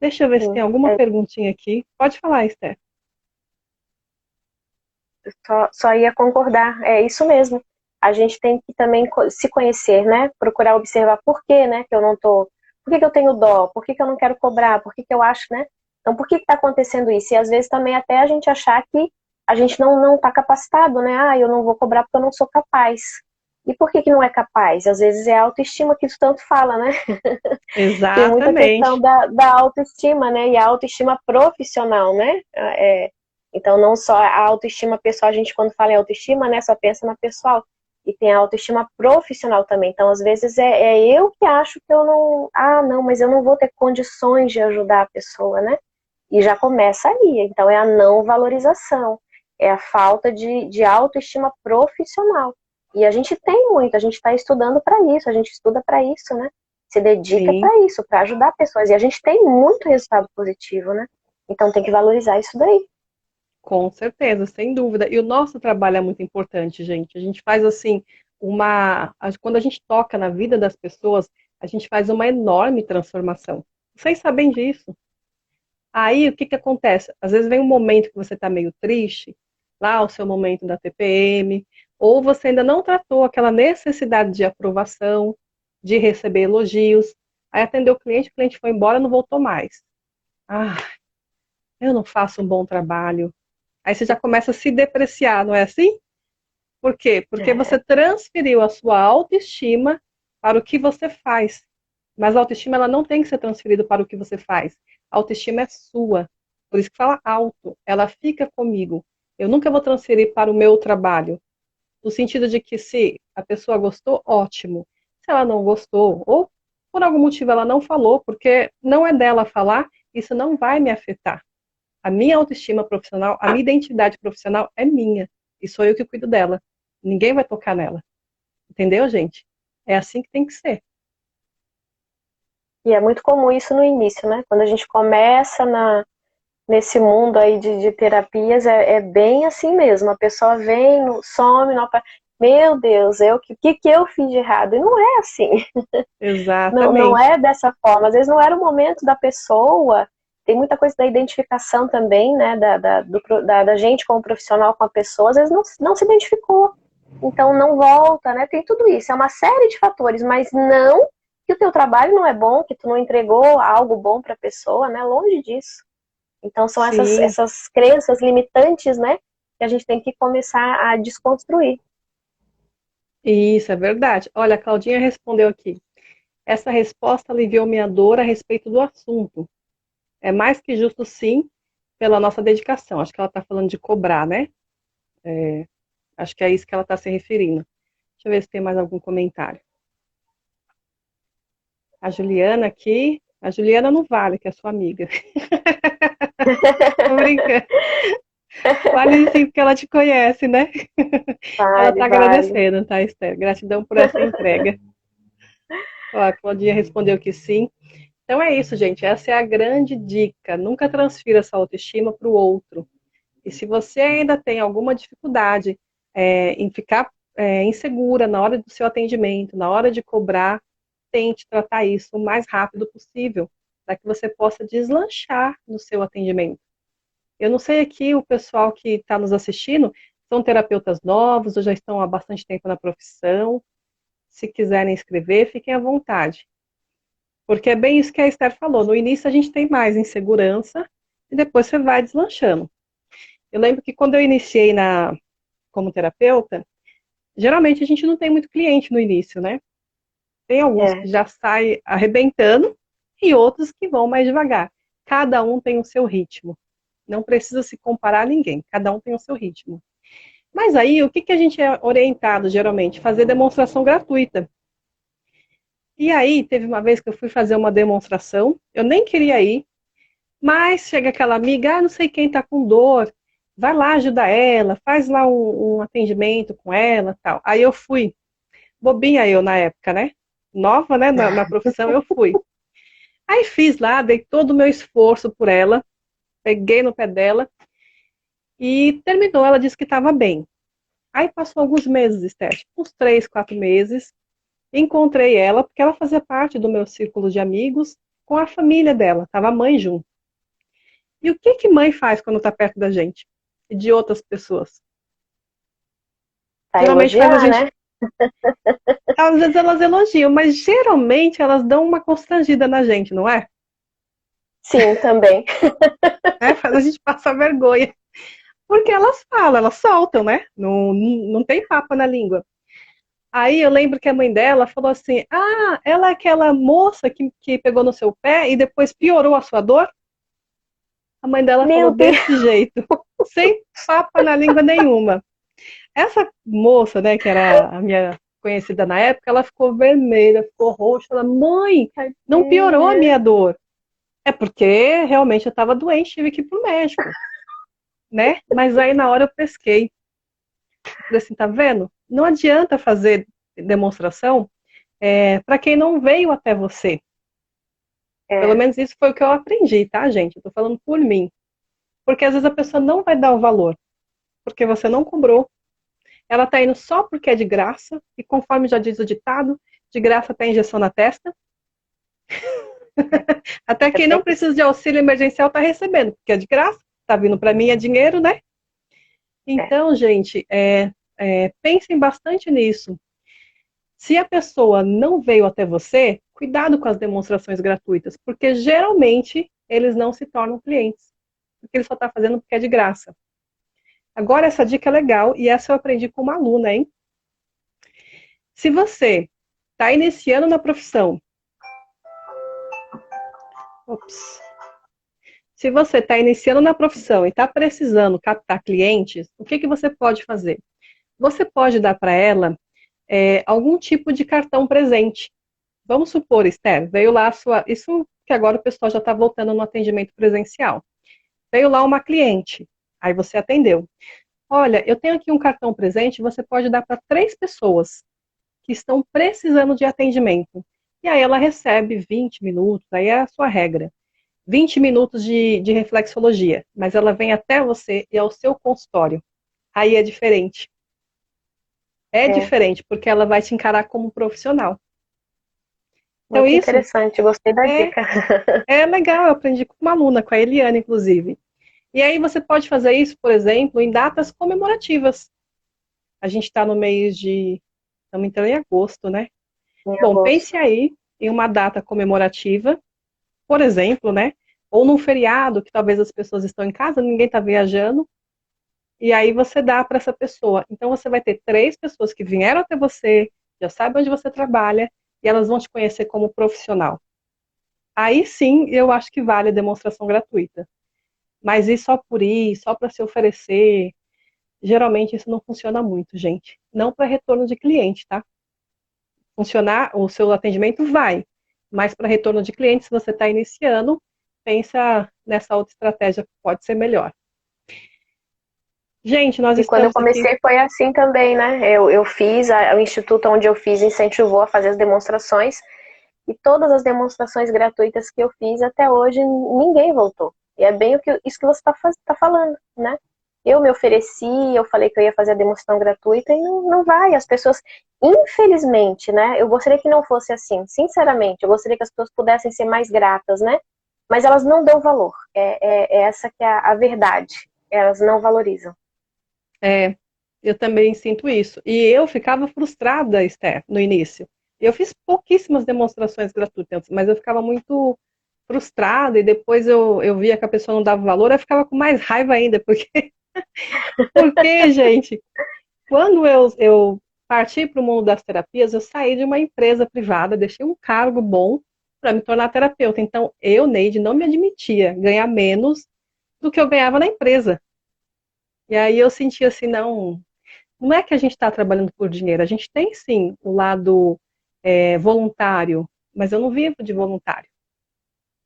Deixa eu ver se tem Sim, alguma perguntinha aqui. Pode falar, Esther. só ia concordar, é isso mesmo. A gente tem que também se conhecer, né? Procurar observar por que, né, que eu não tô. Por que que eu tenho dó? Por que que eu não quero cobrar? Por que que eu acho, né? Então, por que que tá acontecendo isso? E às vezes também até a gente achar que a gente não tá capacitado, né? Ah, eu não vou cobrar porque eu não sou capaz. E por que que não é capaz? Às vezes é a autoestima que isso tanto fala, né? Tem muita questão Exatamente. da autoestima, né? E a autoestima profissional, né? Então, não só a autoestima pessoal, a gente quando fala em autoestima, né, só pensa na pessoal. E tem a autoestima profissional também. Então, às vezes, é eu que acho que eu não. Ah, não, mas eu não vou ter condições de ajudar a pessoa, né? E já começa aí. Então, é a não valorização. É a falta de autoestima profissional. E a gente tem muito, a gente está estudando para isso, a gente estuda para isso, né? Se dedica Sim, para isso, para ajudar pessoas. E a gente tem muito resultado positivo, né? Então tem que valorizar isso daí. com certeza, sem dúvida. E o nosso trabalho é muito importante, gente. A gente faz assim quando a gente toca na vida das pessoas, a gente faz uma enorme transformação. Vocês sabem disso? Aí o que que acontece? Às vezes vem um momento que você está meio triste, lá o seu momento da TPM, ou você ainda não tratou aquela necessidade de aprovação, de receber elogios. Aí atendeu o cliente foi embora, não voltou mais. Ah, eu não faço um bom trabalho. Aí você já começa a se depreciar, não é assim? Por quê? Porque você transferiu a sua autoestima para o que você faz. Mas a autoestima ela não tem que ser transferida para o que você faz. A autoestima é sua. Por isso que fala auto. Ela fica comigo. Eu nunca vou transferir para o meu trabalho. No sentido de que se a pessoa gostou, ótimo. Se ela não gostou, ou por algum motivo ela não falou, porque não é dela falar, isso não vai me afetar. A minha autoestima profissional, a minha identidade profissional é minha. E sou eu que cuido dela. Ninguém vai tocar nela. Entendeu, gente? É assim que tem que ser. E é muito comum isso no início, né? Quando a gente começa nesse mundo aí de terapias, é bem assim mesmo. A pessoa vem, some, não, meu Deus, que eu fiz de errado? E não é assim. Não Exatamente. é dessa forma. Às vezes não era o momento da pessoa. Tem muita coisa da identificação também, né? Da gente como profissional com a pessoa. Às vezes não se identificou. Então não volta, né? Tem tudo isso. É uma série de fatores, mas não que o teu trabalho não é bom, que tu não entregou algo bom para a pessoa, né? Longe disso. Então são Sim, essas crenças limitantes, né? Que a gente tem que começar a desconstruir. isso é verdade. Olha, a Claudinha respondeu aqui. Essa resposta aliviou minha dor a respeito do assunto. É mais que justo, sim, pela nossa dedicação. Acho que ela está falando de cobrar, né? Acho que é isso que ela está se referindo. Deixa eu ver se tem mais algum comentário. A Juliana aqui. A Juliana não vale, que é sua amiga. Tô brincando. Vale sim, porque ela te conhece, né? Ela Vale, está vale. agradecendo, tá, Esther? Gratidão por essa entrega. Ó, a Claudinha respondeu que sim. Então é isso, gente. Essa é a grande dica. Nunca transfira essa autoestima para o outro. E se você ainda tem alguma dificuldade em ficar insegura na hora do seu atendimento, na hora de cobrar, tente tratar isso o mais rápido possível, para que você possa deslanchar no seu atendimento. Eu não sei aqui o pessoal que está nos assistindo, são terapeutas novos ou já estão há bastante tempo na profissão. Se quiserem escrever, fiquem à vontade. Porque é bem isso que a Esther falou. No início a gente tem mais insegurança e depois você vai deslanchando. Eu lembro que quando eu iniciei como terapeuta, geralmente a gente não tem muito cliente no início, né? Tem alguns que É. já saem arrebentando e outros que vão mais devagar. Cada um tem o seu ritmo. Não precisa se comparar a ninguém. Cada um tem o seu ritmo. Mas aí, o que, que a gente é orientado geralmente? Fazer demonstração gratuita. E aí, teve uma vez que eu fui fazer uma demonstração, eu nem queria ir, mas chega aquela amiga, não sei quem está com dor, vai lá ajudar ela, faz lá um atendimento com ela, tal. Aí eu fui, bobinha eu na época, né? Nova, né, na profissão, eu fui. Aí fiz lá, dei todo o meu esforço por ela, peguei no pé dela e terminou. Ela disse que estava bem. Aí passou alguns meses, Esther, uns 3, 4 meses. Encontrei ela, porque ela fazia parte do meu círculo de amigos. com a família dela, estava a mãe junto. E o que que mãe faz quando está perto da gente e de outras pessoas? Pra Geralmente faz a elogiar, gente. né? Às vezes elas elogiam, mas geralmente elas dão uma constrangida na gente, não é? Sim, também. Faz a gente passar vergonha. Porque elas falam, elas soltam, né? Não, não tem papo na língua. Aí eu lembro que a mãe dela falou assim: Ah, ela é aquela moça que pegou no seu pé e depois piorou a sua dor? A mãe dela falou Meu Deus. desse jeito, sem papo na língua nenhuma. Essa moça, né, que era a minha conhecida na época, ela ficou vermelha, ficou roxa. Ela, mãe, não piorou a Tadinha. minha dor. É porque realmente eu estava doente, tive que ir pro médico, né? Mas aí na hora eu pesquei. Falei assim, tá vendo? Não adianta fazer demonstração para quem não veio até você. Pelo É, menos isso foi o que eu aprendi, tá, gente? Eu tô falando por mim. Porque às vezes a pessoa não vai dar o valor, porque você não cobrou. Ela tá indo só porque é de graça, e conforme já diz o ditado, de graça tem injeção na testa. Até é quem bem não precisa de auxílio emergencial tá recebendo, porque é de graça, tá vindo para mim, é dinheiro, né? é. Então, gente, pensem bastante nisso. Se a pessoa não veio até você, cuidado com as demonstrações gratuitas, porque geralmente eles não se tornam clientes, porque ele só está fazendo porque é de graça. Agora, essa dica é legal e essa eu aprendi com uma aluna, hein? Se você está iniciando na profissão, ops, se você está iniciando na profissão e está precisando captar clientes, o que, que você pode fazer? Você pode dar para ela algum tipo de cartão presente. Vamos supor, Esther, veio lá a sua. Isso que agora o pessoal já está voltando no atendimento presencial. Veio lá uma cliente, aí você atendeu. Olha, eu tenho aqui um cartão presente, você pode dar para 3 pessoas que estão precisando de atendimento. E aí ela recebe 20 minutos, aí é a sua regra. 20 minutos de reflexologia, mas ela vem até você e ao seu consultório. Aí é diferente. É É. diferente, porque ela vai te encarar como um profissional. Então, Muito isso interessante, gostei da é, dica. é legal. Eu aprendi com uma aluna, com a Eliane, inclusive. E aí você pode fazer isso, por exemplo, em datas comemorativas. A gente está no mês de. Estamos entrando em agosto, né? Em Bom, pense agosto. aí em uma data comemorativa, por exemplo, né? Ou num feriado que talvez as pessoas estão em casa, ninguém está viajando, e aí você dá para essa pessoa. Então você vai ter 3 pessoas que vieram até você, já sabem onde você trabalha, e elas vão te conhecer como profissional. Aí sim, eu acho que vale a demonstração gratuita. Mas ir só por ir, só para se oferecer, geralmente isso não funciona muito, gente. Não para retorno de cliente, tá? Funcionar, o seu atendimento vai, mas para retorno de cliente, se você está iniciando, pensa nessa outra estratégia que pode ser melhor. Gente, nós E quando eu estamos aqui. comecei foi assim também, né? Eu fiz, o instituto onde eu fiz incentivou a fazer as demonstrações, e todas as demonstrações gratuitas que eu fiz até hoje, ninguém voltou. E é bem isso que você está falando, né? Eu me ofereci, eu falei que eu ia fazer a demonstração gratuita e não vai. As pessoas, infelizmente, né? Eu gostaria que não fosse assim, sinceramente. Eu gostaria que as pessoas pudessem ser mais gratas, né? Mas elas não dão valor. É essa que é a verdade. Elas não valorizam. É, eu também sinto isso. E eu ficava frustrada, Esther, no início. Eu fiz pouquíssimas demonstrações gratuitas, mas eu ficava muito frustrada e depois eu via que a pessoa não dava valor, eu ficava com mais raiva ainda, porque gente, quando eu parti para o mundo das terapias, eu saí de uma empresa privada, deixei um cargo bom para me tornar terapeuta. Então, eu, Neide, não me admitia ganhar menos do que eu ganhava na empresa. E aí eu sentia assim, não é que a gente está trabalhando por dinheiro, a gente tem sim o lado voluntário, mas eu não vivo de voluntário,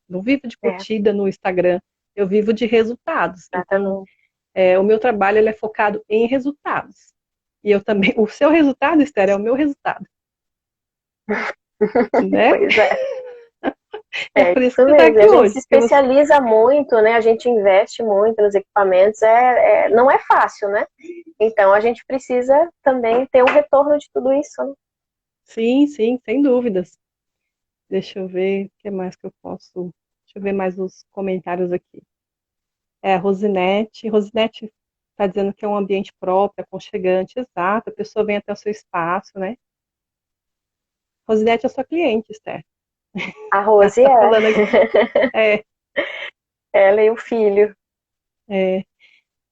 não vivo de É, curtida no Instagram, eu vivo de resultados. Então, exatamente. o meu trabalho ele é focado em resultados. E eu também, o seu resultado, Esther, é o meu resultado, né? Pois é. É É por isso que isso você está mesmo. aqui A gente se hoje. Que você... especializa muito, né? A gente investe muito nos equipamentos. Não é fácil, né? Então a gente precisa também ter um retorno de tudo isso, né? Sim, sim, sem dúvidas. Deixa eu ver o que mais que eu posso. Deixa eu ver mais os comentários aqui. Rosinete. Rosinete está dizendo que é um ambiente próprio, aconchegante, exato. A pessoa vem até o seu espaço, né? Rosinete é sua cliente, Esther. A Ela Rose está é. falando aqui. É, Ela e o filho. é.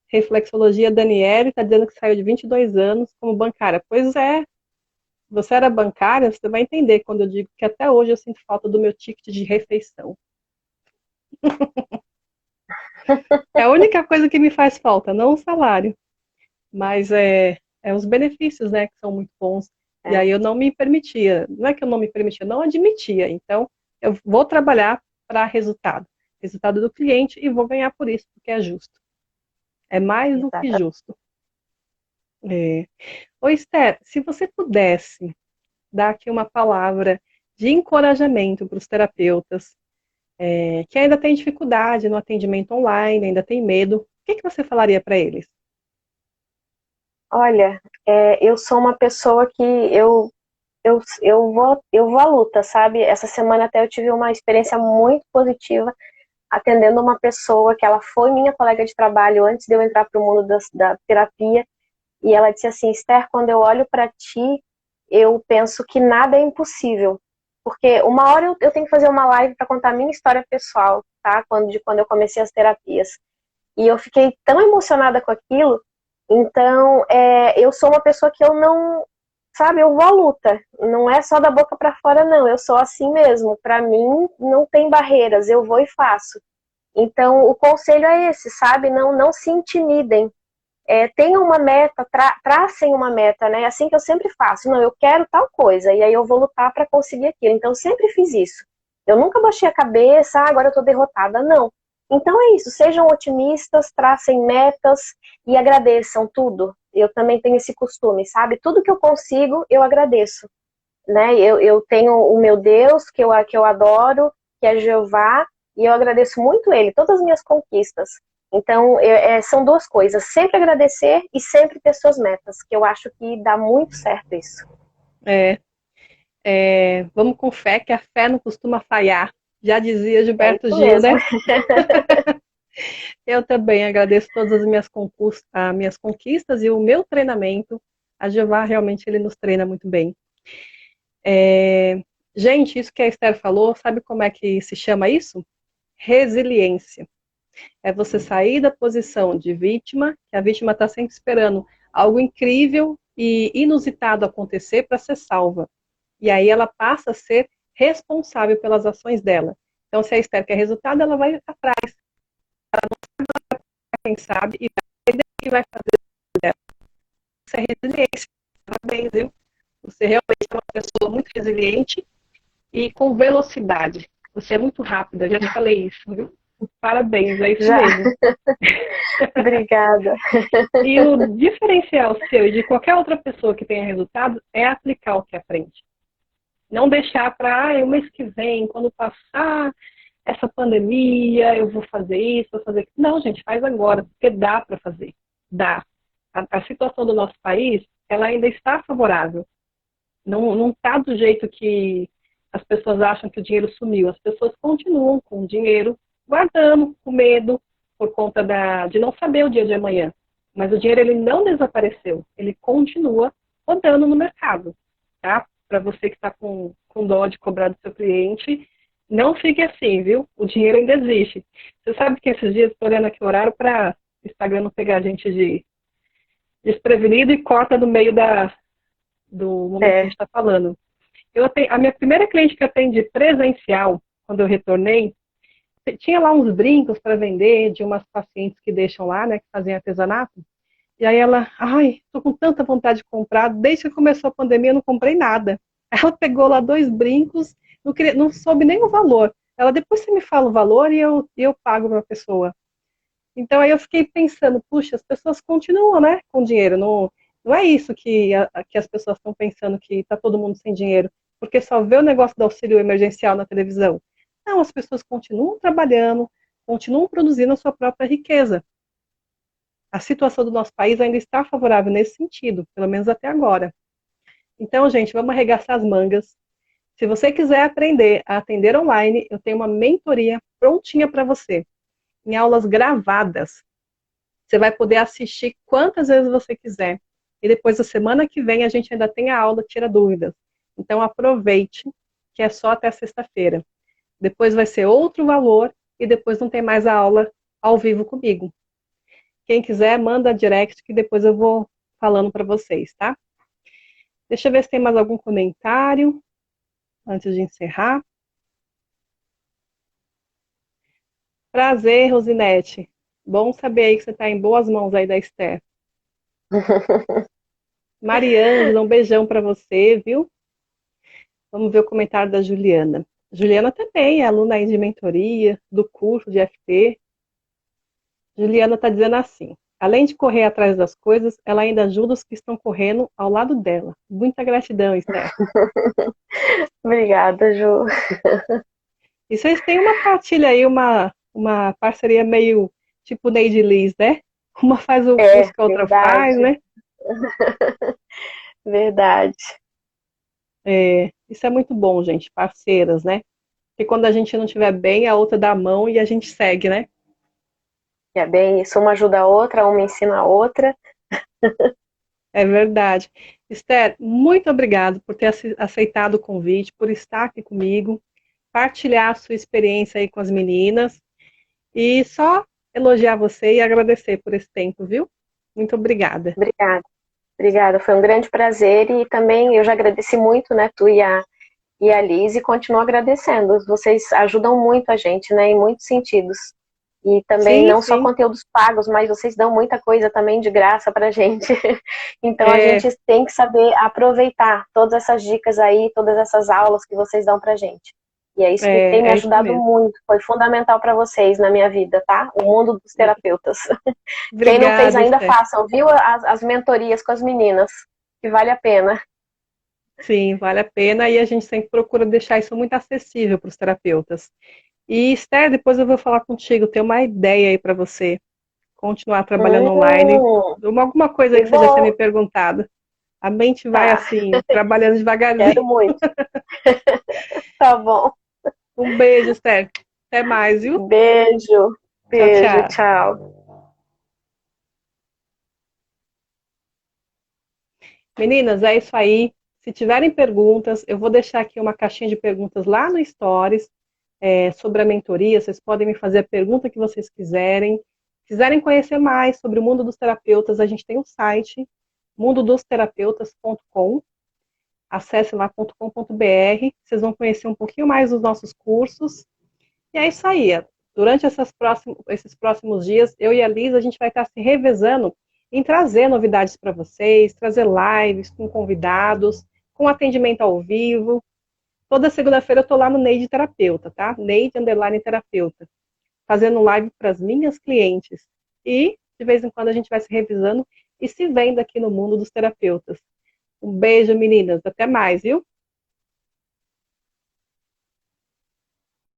Reflexologia Daniele está dizendo que saiu de 22 anos como bancária. Pois é, você era bancária, você vai entender quando eu digo que até hoje eu sinto falta do meu ticket de refeição. É a única coisa que me faz falta, não o salário, mas é os benefícios, né, que são muito bons. E É, aí eu não me permitia, não é que eu não me permitia, eu não admitia. Então, eu vou trabalhar para resultado do cliente e vou ganhar por isso, porque é justo. É mais do que exatamente. justo. É. Ô, Esther, se você pudesse dar aqui uma palavra de encorajamento para os terapeutas que ainda têm dificuldade no atendimento online, ainda tem medo, o que você falaria para eles? Olha, eu sou uma pessoa que eu vou à luta, sabe? Essa semana até eu tive uma experiência muito positiva atendendo uma pessoa que ela foi minha colega de trabalho antes de eu entrar para o mundo da terapia. E ela disse assim: Esther, quando eu olho para ti, eu penso que nada é impossível. Porque uma hora eu tenho que fazer uma live para contar a minha história pessoal, tá? De quando eu comecei as terapias. E eu fiquei tão emocionada com aquilo. Então, eu sou uma pessoa que eu não, sabe, eu vou à luta. Não é só da boca para fora, não. Eu sou assim mesmo. Para mim, não tem barreiras. Eu vou e faço. Então, o conselho é esse, sabe? Não se intimidem. Tenham uma meta, tracem uma meta, né? Assim que eu sempre faço. Não, eu quero tal coisa, e aí eu vou lutar para conseguir aquilo. Então, eu sempre fiz isso. Eu nunca baixei a cabeça, agora eu tô derrotada. Não. Então é isso, sejam otimistas, tracem metas e agradeçam tudo. Eu também tenho esse costume, sabe? Tudo que eu consigo, eu agradeço. Né? Eu tenho o meu Deus, que eu adoro, que é Jeová, e eu agradeço muito ele, todas as minhas conquistas. Então, são duas coisas, sempre agradecer e sempre ter suas metas, que eu acho que dá muito certo isso. É, vamos com fé, que a fé não costuma falhar. Já dizia É Gilberto isso Gil, mesmo. né? Eu também agradeço todas as minhas conquistas e o meu treinamento. A Jeová realmente ele nos treina muito bem. Gente, isso que a Esther falou, sabe como é que se chama isso? Resiliência. É você sair da posição de vítima, que a vítima está sempre esperando algo incrível e inusitado acontecer para ser salva. E aí ela passa a ser responsável pelas ações dela. Então, se a Esther quer resultado, ela vai atrás, quem sabe, e vai fazer dela. Isso é resiliência. Parabéns, viu? Você realmente é uma pessoa muito resiliente e com velocidade. Você é muito rápida, já te falei isso, viu? Parabéns, é isso Já, mesmo. obrigada. E o diferencial seu e de qualquer outra pessoa que tenha resultado é aplicar o que aprende. Não deixar para o mês que vem, quando passar essa pandemia, eu vou fazer isso, vou fazer aquilo. Não, gente, faz agora, porque dá para fazer. Dá. A situação do nosso país, ela ainda está favorável. Não está do jeito que as pessoas acham que o dinheiro sumiu. As pessoas continuam com o dinheiro guardando, com medo, por conta de não saber o dia de amanhã. Mas o dinheiro ele não desapareceu, ele continua rodando no mercado. Tá? Para você que está com dó de cobrar do seu cliente, não fique assim, viu? O dinheiro ainda existe. Você sabe que esses dias estou olhando aqui o horário para o Instagram não pegar a gente de desprevenido e corta no meio do momento que a gente está falando. A minha primeira cliente que eu atendi presencial, quando eu retornei, tinha lá uns brincos para vender de umas pacientes que deixam lá, né, que fazem artesanato. E aí ela, ai, tô com tanta vontade de comprar, desde que começou a pandemia eu não comprei nada. Ela pegou lá dois brincos, não soube nem o valor. Ela, depois você me fala o valor e eu pago para a pessoa. Então aí eu fiquei pensando, puxa, as pessoas continuam, né, com dinheiro. Não é isso que as pessoas estão pensando, que está todo mundo sem dinheiro, porque só vê o negócio do auxílio emergencial na televisão. Não, as pessoas continuam trabalhando, continuam produzindo a sua própria riqueza. A situação do nosso país ainda está favorável nesse sentido, pelo menos até agora. Então, gente, vamos arregaçar as mangas, Se você quiser aprender a atender online, eu tenho uma mentoria prontinha para você, em aulas gravadas. Você vai poder assistir quantas vezes você quiser. E depois, da semana que vem, a gente ainda tem a aula Tira Dúvidas. Então, aproveite, que é só até sexta-feira. Depois vai ser outro valor e depois não tem mais a aula ao vivo comigo. Quem quiser, manda direct que depois eu vou falando para vocês, tá? Deixa eu ver se tem mais algum comentário antes de encerrar. Prazer, Rosinete. Bom saber aí que você está em boas mãos aí da Esther. Mariângela, um beijão para você, viu? Vamos ver o comentário da Juliana. Juliana também é aluna aí de mentoria, do curso de FT. Juliana está dizendo assim: além de correr atrás das coisas, ela ainda ajuda os que estão correndo ao lado dela. Muita gratidão, Esther. Obrigada, Ju. E vocês têm uma partilha aí, uma parceria meio tipo Neide e Liz, né? Uma faz o curso que a outra faz, Verdade. né? Verdade. Isso é muito bom, gente, parceiras, né? Porque quando a gente não estiver bem, a outra dá a mão e a gente segue, né? É bem isso, uma ajuda a outra, uma ensina a outra. É verdade. Esther, muito obrigado por ter aceitado o convite, por estar aqui comigo, partilhar a sua experiência aí com as meninas e só elogiar você e agradecer por esse tempo, viu? Muito obrigada. Obrigada, foi um grande prazer e também eu já agradeci muito, né, tu e a Liz, e continuo agradecendo. Vocês ajudam muito a gente, né, em muitos sentidos. E também Sim, não só sim. conteúdos pagos, mas vocês dão muita coisa também de graça pra gente. Então a É, gente tem que saber aproveitar todas essas dicas aí, todas essas aulas que vocês dão pra gente. E é isso que tem me é isso ajudado mesmo. muito, foi fundamental para vocês na minha vida, tá? O mundo dos terapeutas. Quem não fez Obrigada, ainda, Esther. façam, viu? As mentorias com as meninas, que vale a pena. Sim, vale a pena e a gente sempre procura deixar isso muito acessível para os terapeutas. E, Esther, depois eu vou falar contigo, ter uma ideia aí para você continuar trabalhando online. Hum, Alguma coisa aí que que você já tinha me bom. perguntado. A mente vai Tá, assim, trabalhando quero devagarzinho. muito. Tá bom. Um beijo, Esther. Até mais, viu? Beijo. Tchau, Beijo, tchau. tchau. Meninas, é isso aí. Se tiverem perguntas, eu vou deixar aqui uma caixinha de perguntas lá no Stories, sobre a mentoria. Vocês podem me fazer a pergunta que vocês quiserem. Quiserem conhecer mais sobre o mundo dos terapeutas, a gente tem um site, mundodosterapeutas.com. Acesse lá .com.br. Vocês vão conhecer um pouquinho mais dos nossos cursos. E é isso aí. Durante esses próximos dias, eu e a Liz, a gente vai estar se revezando em trazer novidades para vocês, trazer lives com convidados, com atendimento ao vivo. Toda segunda-feira eu estou lá no Neide Terapeuta, tá? Neide Underline Terapeuta, fazendo live para as minhas clientes. E, de vez em quando, a gente vai se revisando e se vendo aqui no mundo dos terapeutas. Um beijo, meninas. Até mais, viu?